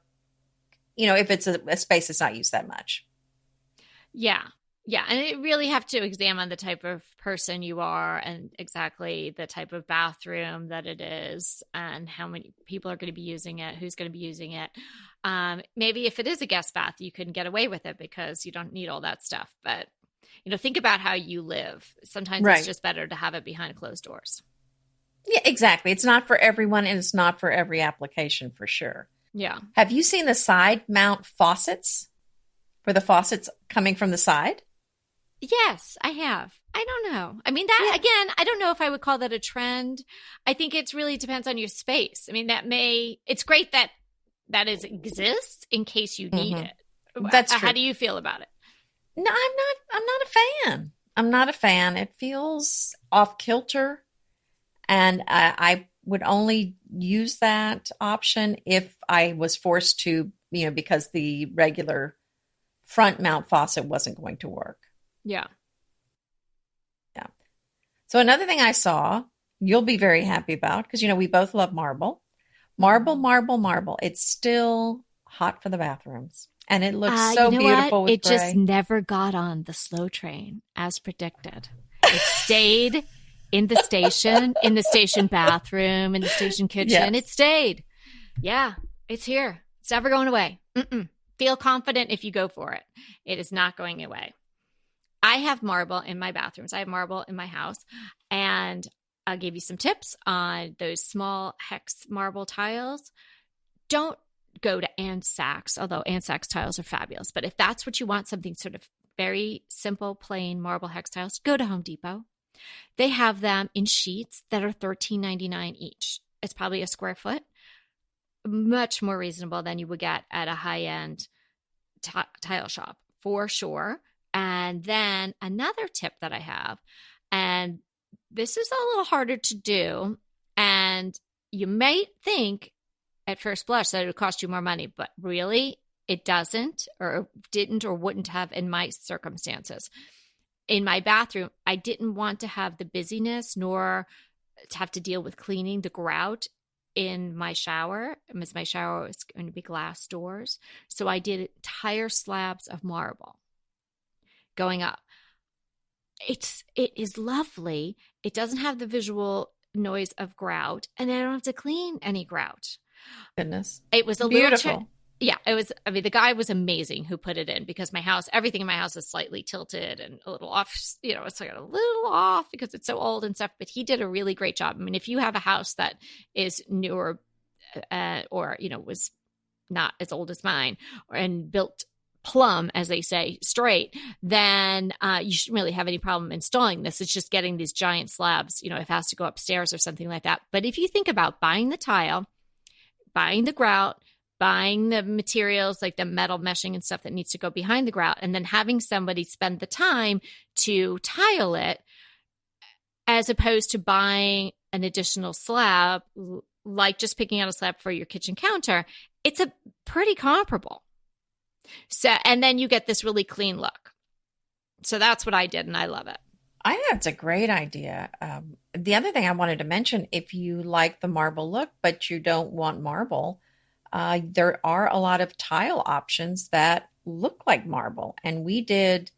A: if it's a space that's not used that much.
B: Yeah. Yeah. And you really have to examine the type of person you are and exactly the type of bathroom that it is and how many people are going to be using it, who's going to be using it. Maybe if it is a guest bath, you can get away with it because you don't need all that stuff. But, think about how you live. Sometimes
A: Right.
B: it's just better to have it behind closed doors.
A: Yeah, exactly. It's not for everyone and it's not for every application for sure.
B: Yeah.
A: Have you seen the side mount faucets? Where the faucet's coming from the side?
B: Yes, I have. I don't know. I mean, that again, I don't know if I would call that a trend. I think it really depends on your space. I mean, it's great that exists in case you need it.
A: That's true.
B: How do you feel about it?
A: No, I'm not a fan. I'm not a fan. It feels off kilter. And I would only use that option if I was forced to, because the regular front mount faucet wasn't going to work.
B: Yeah.
A: Yeah. So another thing I saw, you'll be very happy about, because, we both love marble. Marble, marble, marble. It's still hot for the bathrooms. And it looks so beautiful with
B: It
A: gray.
B: just never got on the slow train as predicted. It stayed in the station bathroom, in the station kitchen.
A: Yes.
B: It stayed. Yeah, it's here. It's never going away. Feel confident if you go for it. It is not going away. I have marble in my bathrooms. I have marble in my house. And I'll give you some tips on those small hex marble tiles. Don't go to Ann Sachs, although Ann Sachs tiles are fabulous. But if that's what you want, something sort of very simple, plain marble hex tiles, go to Home Depot. They have them in sheets that are $13.99 each. It's probably a square foot. Much more reasonable than you would get at a high-end tile shop, for sure. And then another tip that I have, and this is a little harder to do, and you might think at first blush that it would cost you more money, but really it doesn't, or didn't, or wouldn't have in my circumstances. In my bathroom, I didn't want to have the busyness nor to have to deal with cleaning the grout in my shower, as my shower was going to be glass doors. So I did entire slabs of marble going up. It is lovely. It doesn't have the visual noise of grout, and I don't have to clean any grout.
A: Goodness.
B: It was a
A: beautiful.
B: little yeah, it was. I mean, the guy was amazing who put it in, because everything in my house is slightly tilted and a little off. It's like a little off because it's so old and stuff. But he did a really great job. I mean, if you have a house that is newer, or was not as old as mine, and built plumb, as they say, straight, then you shouldn't really have any problem installing this. It's just getting these giant slabs. If it has to go upstairs or something like that. But if you think about buying the tile, buying the grout, buying the materials like the metal meshing and stuff that needs to go behind the grout, and then having somebody spend the time to tile it, as opposed to buying an additional slab, like just picking out a slab for your kitchen counter, it's a pretty comparable. So, and then you get this really clean look. So that's what I did, and I love it.
A: I think that's a great idea. The other thing I wanted to mention, if you like the marble look, but you don't want marble, there are a lot of tile options that look like marble. And we did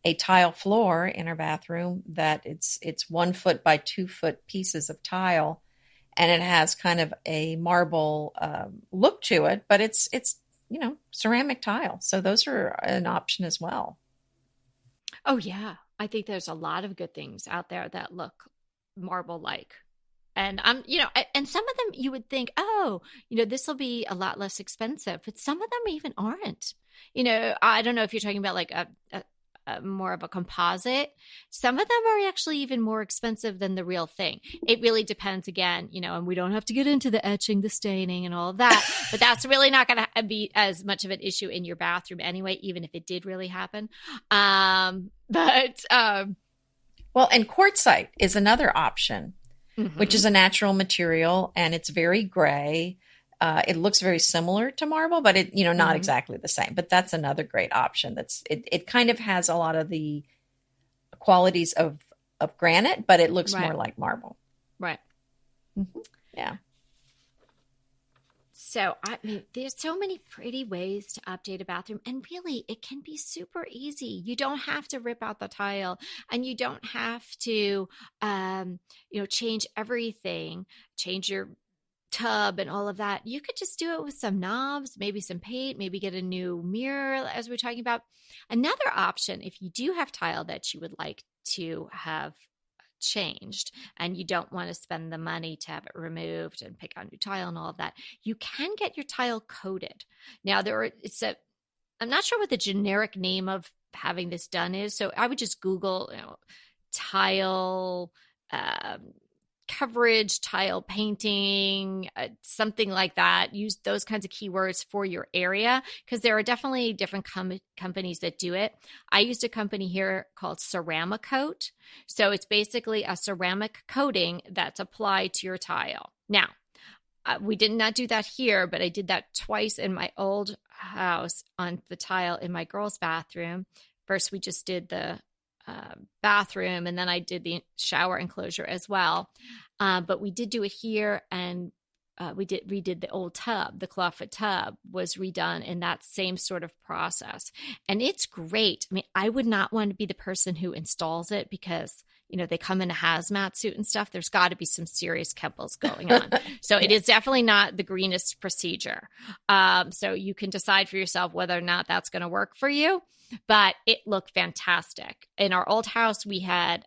A: a tile floor in our bathroom that it's 1 foot by 2 foot pieces of tile. and it has kind of a marble look to it, but it's ceramic tile. So those are an option as well.
B: Oh yeah. I think there's a lot of good things out there that look marble like. And and some of them you would think, oh, this will be a lot less expensive, but some of them even aren't. I don't know if you're talking about like a more of a composite. Some of them are actually even more expensive than the real thing. It really depends again, and we don't have to get into the etching, the staining and all of that, but that's really not going to be as much of an issue in your bathroom anyway, even if it did really happen.
A: Well, and quartzite is another option, which is
B: Mhm.
A: a natural material, and it's very gray. It looks very similar to marble, but not
B: Mhm.
A: exactly the same. But that's another great option. It kind of has a lot of the qualities of granite, but it looks more
B: Right.
A: like marble.
B: Right.
A: Yeah.
B: So, I mean, there's so many pretty ways to update a bathroom, and really, it can be super easy. You don't have to rip out the tile, and you don't have to, change everything, change your tub and all of that. You could just do it with some knobs, maybe some paint, maybe get a new mirror, as we're talking about. Another option, if you do have tile that you would like to have changed and you don't want to spend the money to have it removed and pick out new tile and all of that, you can get your tile coated. Now I'm not sure what the generic name of having this done is, so I would just Google, tile coverage, tile painting, something like that. Use those kinds of keywords for your area, because there are definitely different companies that do it. I used a company here called Ceramicoat. So it's basically a ceramic coating that's applied to your tile. Now, we did not do that here, but I did that twice in my old house on the tile in my girls' bathroom. First, we just did the bathroom, and then I did the shower enclosure as well. But we did do it here, and we redid the old tub. The clawfoot tub was redone in that same sort of process, and it's great. I mean, I would not want to be the person who installs it, because they come in a hazmat suit and stuff. There's got to be some serious chemicals going on. So it is definitely not the greenest procedure. So you can decide for yourself whether or not that's going to work for you. But it looked fantastic. In our old house, we had,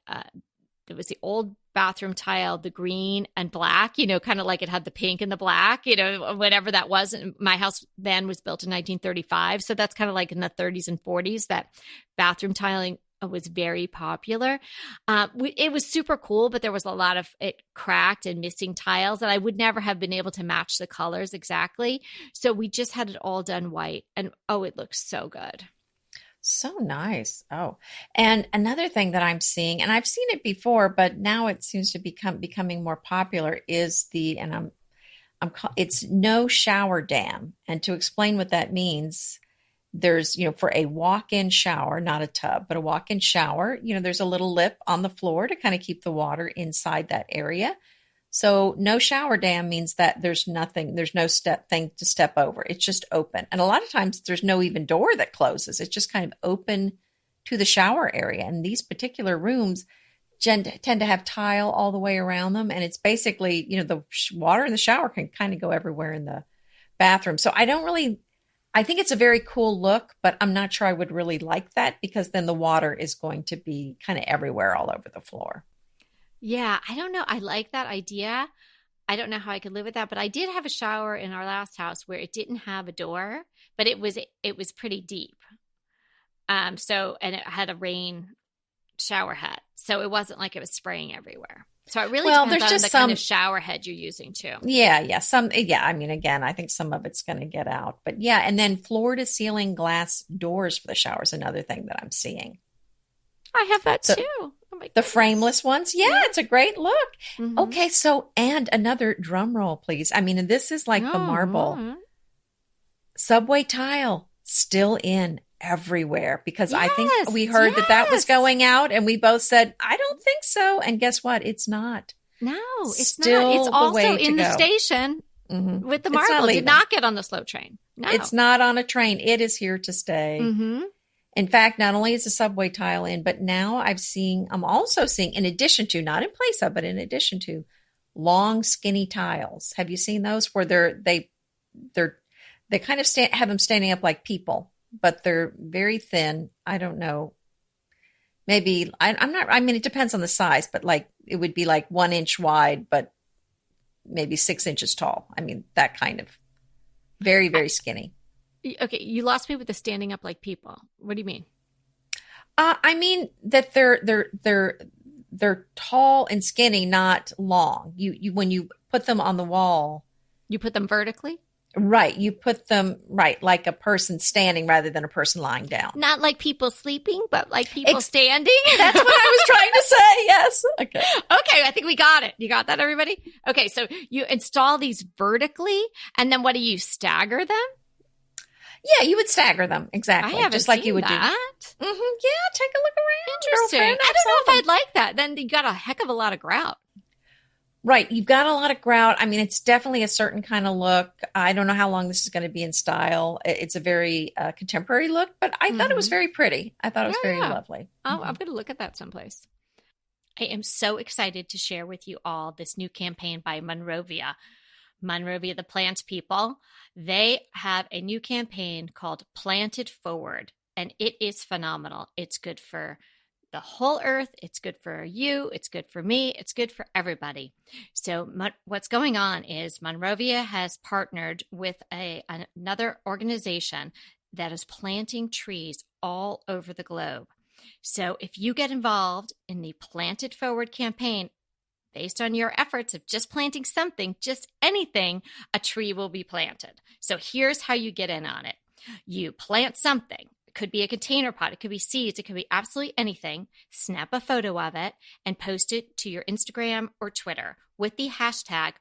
B: it was the old bathroom tile, the green and black, kind of like it had the pink and the black, whatever that was. And my house then was built in 1935. So that's kind of like in the 30s and 40s that bathroom tiling was very popular. It was super cool, but there was a lot of it cracked and missing tiles that I would never have been able to match the colors exactly. So we just had it all done white, and it looks so good.
A: So nice. Oh, and another thing that I'm seeing, and I've seen it before, but now it seems to becoming more popular, is it's no shower dam. And to explain what that means, there's, for a walk-in shower, not a tub, but a walk-in shower, there's a little lip on the floor to kind of keep the water inside that area. So no shower dam means that there's no thing to step over. It's just open. And a lot of times there's no even door that closes. It's just kind of open to the shower area. And these particular rooms tend to have tile all the way around them. And it's basically, the water in the shower can kind of go everywhere in the bathroom. So I think it's a very cool look, but I'm not sure I would really like that, because then the water is going to be kind of everywhere all over the floor.
B: Yeah, I don't know. I like that idea. I don't know how I could live with that, but I did have a shower in our last house where it didn't have a door, but it was pretty deep. And it had a rain shower head. So it wasn't like it was spraying everywhere. So it really
A: Well,
B: depends
A: there's
B: on
A: just
B: the kind of shower head you're using too.
A: yeah. I mean, again, I think some of it's going to get out, but yeah. And then floor to ceiling glass doors for the shower is another thing that I'm seeing.
B: I have that
A: So
B: too. Oh my
A: the
B: goodness.
A: frameless ones, yeah, it's a great look.
B: Mm-hmm.
A: Okay, so and another drum roll, please. I mean, and this is like the marble
B: Oh,
A: subway tile still in everywhere, because I think
B: yes,
A: we heard that was
B: yes.
A: going out, and we both said, I don't think so. And guess what? It's not.
B: No, it's not. It's
A: Still the
B: also
A: way to
B: in the
A: go.
B: station
A: Mhm.
B: with the
A: It's not
B: marble. Did
A: leaving.
B: not get on the slow train. No.
A: It's not on a train. It is here to stay.
B: Mm-hmm.
A: In fact, not only is the subway tile in, but now I'm also seeing, in addition to, not in place of, but in addition to, long, skinny tiles. Have you seen those where they're they kind of have them standing up like people, but they're very thin. I don't know. Maybe I'm not. I mean, it depends on the size, but like it would be like 1 inch wide, but maybe 6 inches tall. I mean, that kind of very, very skinny.
B: Okay, you lost me with the standing up like people. What do you mean?
A: I mean that they're tall and skinny, not long. You when you put them on the wall,
B: You put them vertically?
A: right? You put them right like a person standing rather than a person lying down.
B: Not like people sleeping, but like people standing?
A: That's what I was trying to say. Yes. Okay.
B: Okay, I think we got it. You got that, everybody? Okay, so you install these vertically, and then what do you stagger them?
A: Yeah, you would stagger them exactly,
B: I haven't
A: just like
B: seen
A: you would
B: that.
A: do. Yeah, take a look around.
B: Interesting.
A: Girlfriend.
B: I don't know if I'd like that. Then you got a heck of a lot of grout.
A: Right, you've got a lot of grout. I mean, it's definitely a certain kind of look. I don't know how long this is going to be in style. It's a very contemporary look, but I thought it was very pretty. I thought it was very lovely.
B: Oh, I'm going to look at that someplace. I am so excited to share with you all this new campaign by Monrovia. Monrovia, the plant people. They have a new campaign called Plant It Forward, and it is phenomenal. It's good for the whole earth. It's good for you. It's good for me. It's good for everybody. So what's going on is Monrovia has partnered with another organization that is planting trees all over the globe. So if you get involved in the Plant It Forward campaign, based on your efforts of just planting something, just anything, a tree will be planted. So here's how you get in on it. You plant something. It could be a container pot. It could be seeds. It could be absolutely anything. Snap a photo of it and post it to your Instagram or Twitter with the hashtag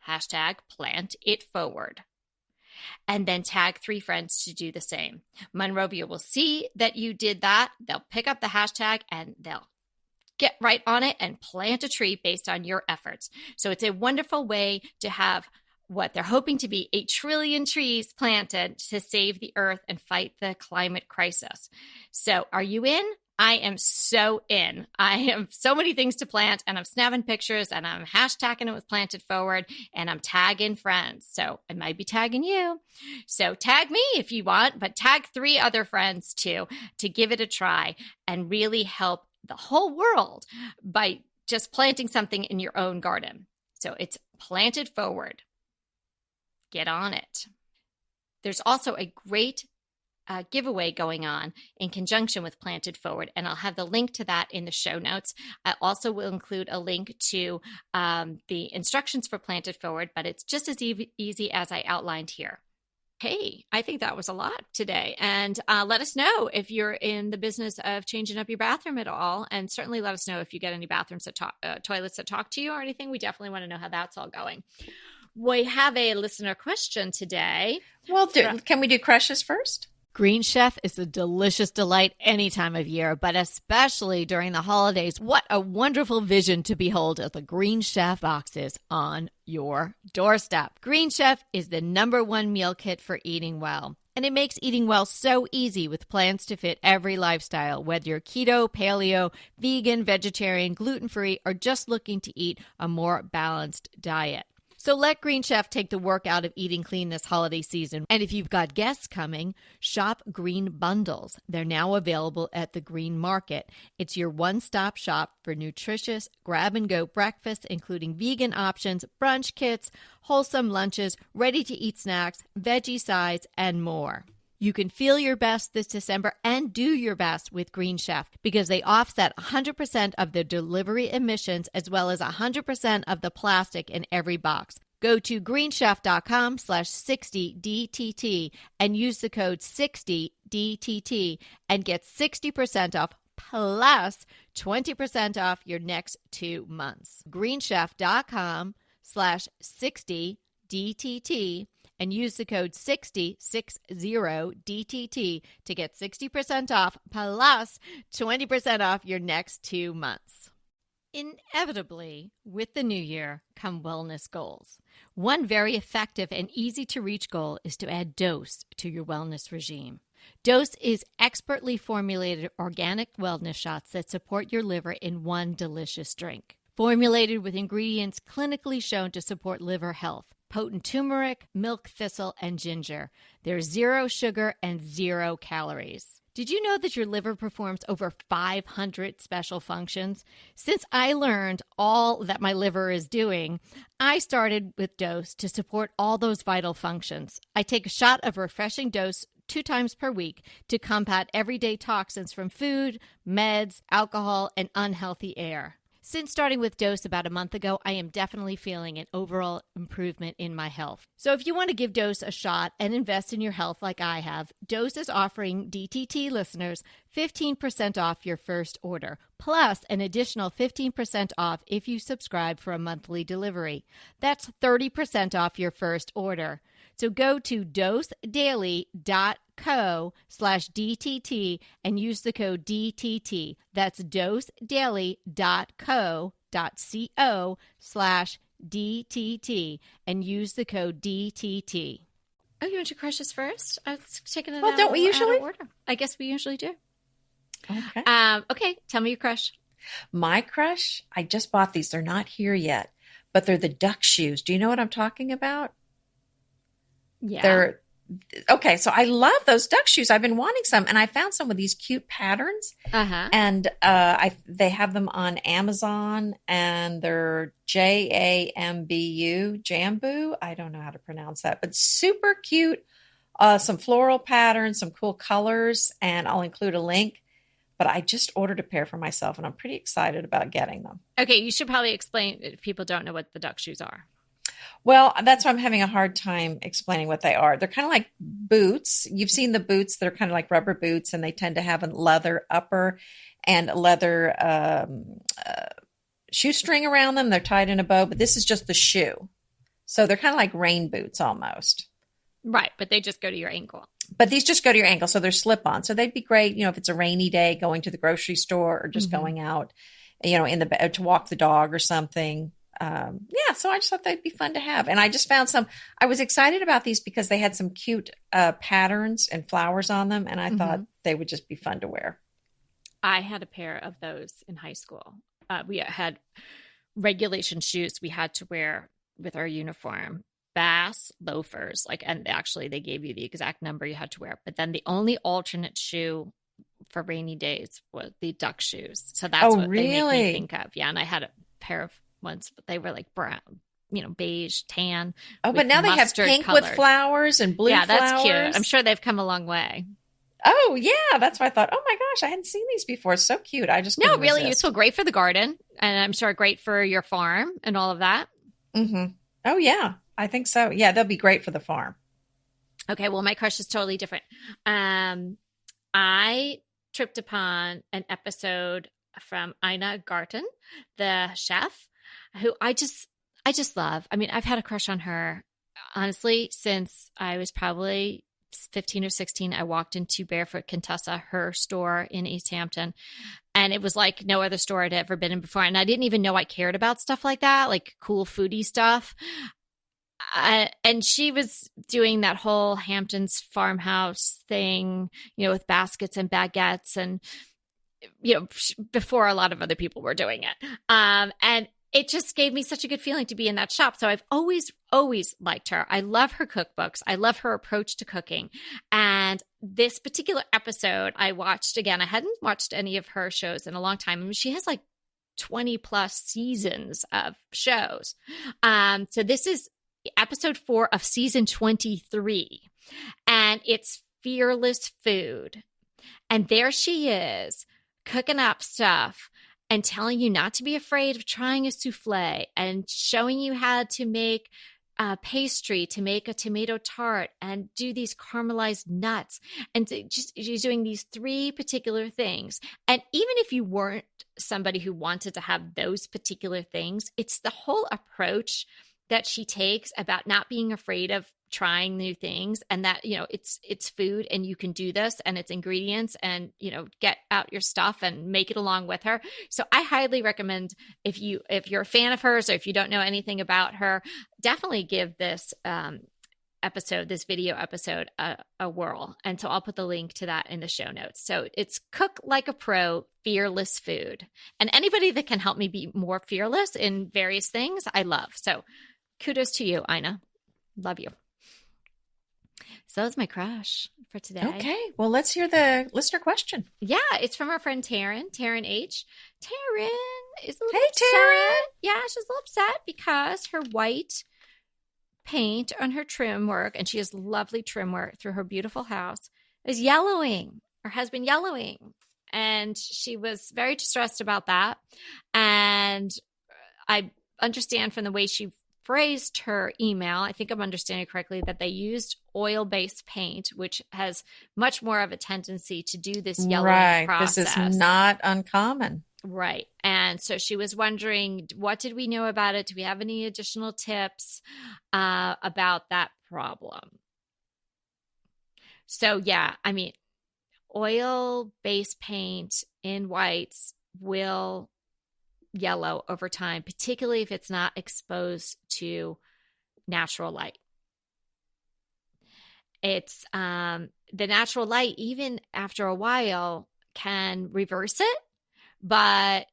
B: #PlantItForward. And then tag 3 friends to do the same. Monrovia will see that you did that. They'll pick up the hashtag and they'll get right on it and plant a tree based on your efforts. So it's a wonderful way to have what they're hoping to be 1 trillion trees planted to save the earth and fight the climate crisis. So are you in? I am so in. I have so many things to plant, and I'm snapping pictures, and I'm hashtagging it with Plant It Forward, and I'm tagging friends. So I might be tagging you. So tag me if you want, but tag 3 other friends too to give it a try and really help the whole world by just planting something in your own garden. So it's Plant It Forward. Get on it. There's also a great giveaway going on in conjunction with Plant It Forward, and I'll have the link to that in the show notes. I also will include a link to the instructions for Plant It Forward, but it's just as easy as I outlined here. Hey, I think that was a lot today. And let us know if you're in the business of changing up your bathroom at all. And certainly let us know if you get any bathrooms that toilets that talk to you or anything. We definitely want to know how that's all going. We have a listener question today.
A: Well, can we do crushes first?
B: Green Chef is a delicious delight any time of year, but especially during the holidays. What a wonderful vision to behold as the Green Chef boxes on your doorstep. Green Chef is the #1 meal kit for eating well. And it makes eating well so easy with plans to fit every lifestyle, whether you're keto, paleo, vegan, vegetarian, gluten-free, or just looking to eat a more balanced diet. So let Green Chef take the work out of eating clean this holiday season. And if you've got guests coming, shop Green Bundles. They're now available at the Green Market. It's your one-stop shop for nutritious grab-and-go breakfasts, including vegan options, brunch kits, wholesome lunches, ready-to-eat snacks, veggie sides, and more. You can feel your best this December and do your best with Green Chef because they offset 100% of the delivery emissions as well as 100% of the plastic in every box. Go to greenchef.com/60DTT and use the code 60DTT and get 60% off plus 20% off your next 2 months. greenchef.com/60DTT and use the code 60DTT to get 60% off plus 20% off your next 2 months. Inevitably, with the new year come wellness goals. One very effective and easy to reach goal is to add Dose to your wellness regime. Dose is expertly formulated organic wellness shots that support your liver in one delicious drink. formulated with ingredients clinically shown to support liver health. Potent turmeric, milk thistle, and ginger. There's 0 sugar and 0 calories. Did you know that your liver performs over 500 special functions? Since I learned all that my liver is doing, I started with Dose to support all those vital functions. I take a shot of refreshing Dose 2 times per week to combat everyday toxins from food, meds, alcohol, and unhealthy air. Since starting with Dose about a month ago, I am definitely feeling an overall improvement in my health. So if you want to give Dose a shot and invest in your health like I have, Dose is offering DTT listeners 15% off your first order, plus an additional 15% off if you subscribe for a monthly delivery. That's 30% off your first order. So go to dosedaily.co/DTT and use the code DTT. That's dosedaily.co.co/DTT and use the code DTT. Oh, you want to crush us first? I was taking it
A: Well, don't we usually?
B: out of order. I guess we usually do.
A: Okay.
B: Okay, tell me your crush.
A: My crush, I just bought these. They're not here yet, but they're the duck shoes. Do you know what I'm talking about?
B: Yeah.
A: They're okay. So I love those duck shoes. I've been wanting some, and I found some with these cute patterns. And they have them on Amazon, and they're Jambu. I don't know how to pronounce that, but super cute. Some floral patterns, some cool colors, and I'll include a link. But I just ordered a pair for myself, and I'm pretty excited about getting them.
B: Okay, you should probably explain if people don't know what the duck shoes are.
A: Well, that's why I'm having a hard time explaining what they are. They're kind of like boots. You've seen the boots. They're kind of like rubber boots, and they tend to have a leather upper and a leather shoestring around them. They're tied in a bow, but this is just the shoe. So they're kind of like rain boots almost.
B: Right, but they just go to your ankle.
A: But these just go to your ankle, so they're slip-on. So they'd be great, if it's a rainy day, going to the grocery store or just going out, in the to walk the dog or something. So I just thought they'd be fun to have. And I just found some, I was excited about these because they had some cute patterns and flowers on them. And I thought they would just be fun to wear.
B: I had a pair of those in high school. We had regulation shoes we had to wear with our uniform, Bass loafers, and actually they gave you the exact number you had to wear. But then the only alternate shoe for rainy days was the duck shoes. So that's what they make me think of. Yeah. And I had a pair of ones, but they were like brown, beige, tan.
A: Oh, but now they have pink colored with flowers and blue flowers. Yeah, that's cute.
B: I'm sure they've come a long way.
A: Oh, yeah. That's why I thought, oh my gosh, I hadn't seen these before. So cute. I just couldn't
B: really
A: resist.
B: Useful. Great for the garden. And I'm sure great for your farm and all of that.
A: Mm-hmm. Oh, yeah. I think so. Yeah, they'll be great for the farm.
B: Okay, well, my crush is totally different. I tripped upon an episode from Ina Garten, the chef, who I just love. I mean, I've had a crush on her, honestly, since I was probably 15 or 16. I walked into Barefoot Contessa, her store in East Hampton, and it was like no other store I'd ever been in before. And I didn't even know I cared about stuff like that, like cool foodie stuff. And she was doing that whole Hamptons farmhouse thing, with baskets and baguettes and, before a lot of other people were doing it. And it just gave me such a good feeling to be in that shop. So I've always liked her. I love her cookbooks. I love her approach to cooking. And this particular episode I watched again. I hadn't watched any of her shows in a long time. I mean, she has like 20 plus seasons of shows. So this is episode 4 of season 23, and it's Fearless Food. And there she is cooking up stuff and telling you not to be afraid of trying a souffle and showing you how to make pastry, to make a tomato tart and do these caramelized nuts. And she's doing these 3 particular things. And even if you weren't somebody who wanted to have those particular things, it's the whole approach that she takes about not being afraid of trying new things, and that, it's food and you can do this and it's ingredients, and, get out your stuff and make it along with her. So I highly recommend, if you're a fan of hers or if you don't know anything about her, definitely give this episode, this video episode, a whirl. And so I'll put the link to that in the show notes. So it's Cook Like a Pro, Fearless Food. And anybody that can help me be more fearless in various things, I love. So kudos to you, Ina. Love you. So that's my crush for today.
A: Okay. Well, let's hear the listener question.
B: Yeah, it's from our friend Taryn H. Taryn is a little
A: Hey,
B: upset.
A: Taryn.
B: Yeah, she's a little upset because her white paint on her trim work, and she has lovely trim work through her beautiful house, is yellowing or has been yellowing. And she was very distressed about that. And I understand from the way she phrased her email, I think I'm understanding correctly, that they used oil-based paint, which has much more of a tendency to do this yellowing process.
A: This is not uncommon.
B: Right. And so she was wondering, what did we know about it? Do we have any additional tips about that problem? So, yeah, I mean, oil-based paint in whites will yellow over time, particularly if it's not exposed to natural light. It's the natural light, even after a while, can reverse it. But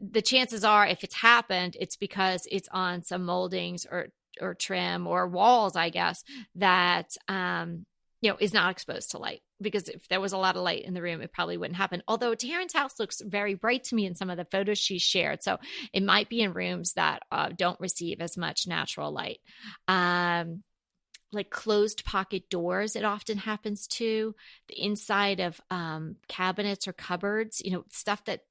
B: the chances are, if it's happened, it's because it's on some moldings or trim or walls, I guess, that is not exposed to light. Because if there was a lot of light in the room, it probably wouldn't happen. Although Taryn's house looks very bright to me in some of the photos she shared. So it might be in rooms that don't receive as much natural light. Like closed pocket doors, it often happens to. The inside of cabinets or cupboards, stuff that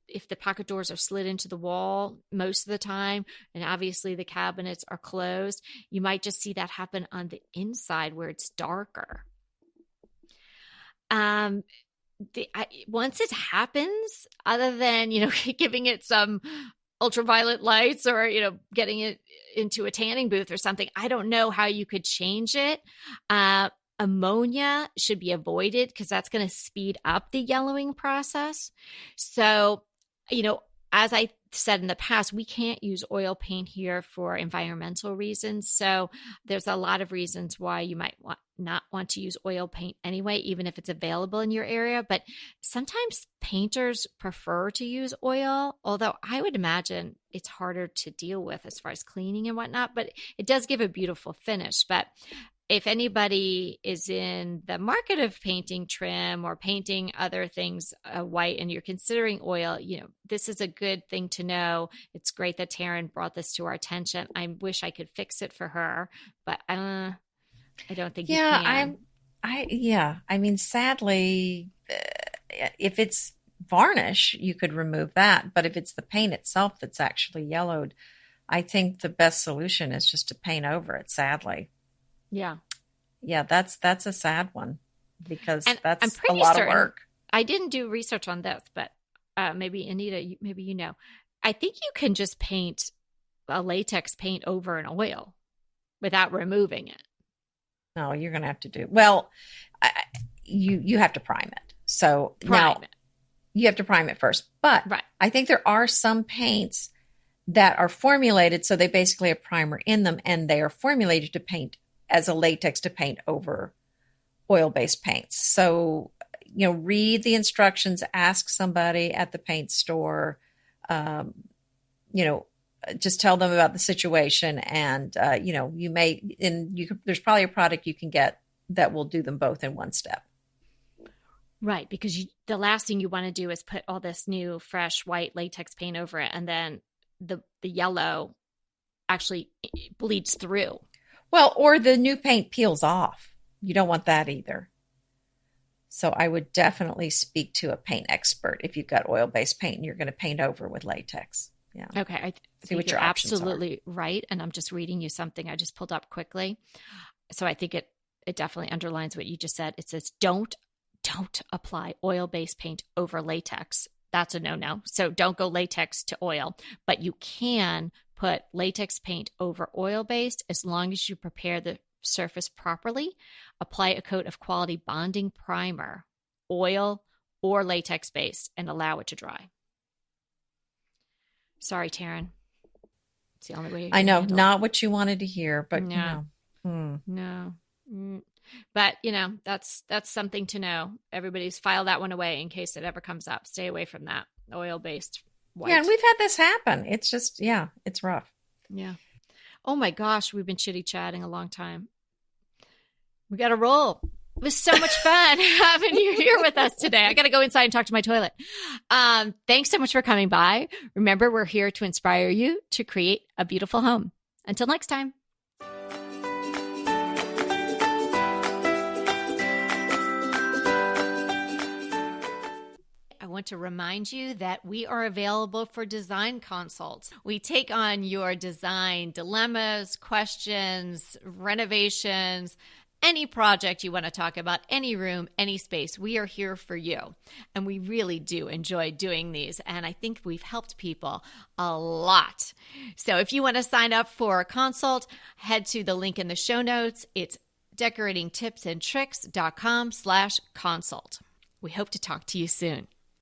B: if the pocket doors are slid into the wall most of the time, and obviously the cabinets are closed, you might just see that happen on the inside where it's darker. Once it happens, other than, giving it some ultraviolet lights or, getting it into a tanning booth or something, I don't know how you could change it. Ammonia should be avoided because that's going to speed up the yellowing process. So, as I said in the past, we can't use oil paint here for environmental reasons. So there's a lot of reasons why you might not want to use oil paint anyway, even if it's available in your area. But sometimes painters prefer to use oil, although I would imagine it's harder to deal with as far as cleaning and whatnot, but it does give a beautiful finish. But if anybody is in the market of painting trim or painting other things white and you're considering oil, this is a good thing to know. It's great that Taryn brought this to our attention. I wish I could fix it for her, but I don't think you can.
A: I mean, sadly, if it's varnish, you could remove that. But if it's the paint itself that's actually yellowed, I think the best solution is just to paint over it, sadly.
B: Yeah.
A: Yeah, that's a sad one because that's
B: I'm pretty
A: a lot
B: certain,
A: of work.
B: I didn't do research on this, but maybe Anita, maybe you know. I think you can just paint a latex paint over an oil without removing it.
A: No, you're going to have to do well. You have to prime it. So
B: Prime it.
A: You have to prime it first. But
B: right.
A: I think there are some paints that are formulated so they basically have primer in them, and they are formulated to paint as a latex to paint over oil-based paints. So, read the instructions, ask somebody at the paint store, just tell them about the situation. And, there's probably a product you can get that will do them both in one step.
B: Right. Because the last thing you want to do is put all this new, fresh, white latex paint over it. And then the yellow actually bleeds through.
A: Well, or the new paint peels off. You don't want that either. So I would definitely speak to a paint expert if you've got oil-based paint and you're going to paint over with latex. Yeah.
B: Okay. I think
A: what
B: you're
A: your options
B: absolutely right. And I'm just reading you something I just pulled up quickly. So I think it definitely underlines what you just said. It says, don't apply oil-based paint over latex. That's a no-no. So don't go latex to oil, but you can put latex paint over oil-based as long as you prepare the surface properly. Apply a coat of quality bonding primer, oil or latex-based, and allow it to dry. Sorry, Taryn. It's the only way.
A: I know, not what you wanted to hear, but
B: No. Mm. But, that's something to know. Everybody's file that one away in case it ever comes up. Stay away from that oil-based
A: Yeah, and
B: white.
A: we've had this happen. It's just, yeah, it's rough.
B: Yeah. Oh my gosh, we've been chitty-chatting a long time. We got to roll. It was so much fun having you here with us today. I got to go inside and talk to my toilet. Thanks so much for coming by. Remember, we're here to inspire you to create a beautiful home. Until next time. I want to remind you that we are available for design consults. We take on your design dilemmas, questions, renovations, any project you want to talk about, any room, any space. We are here for you. And we really do enjoy doing these. And I think we've helped people a lot. So if you want to sign up for a consult, head to the link in the show notes. It's decoratingtipsandtricks.com/consult. We hope to talk to you soon.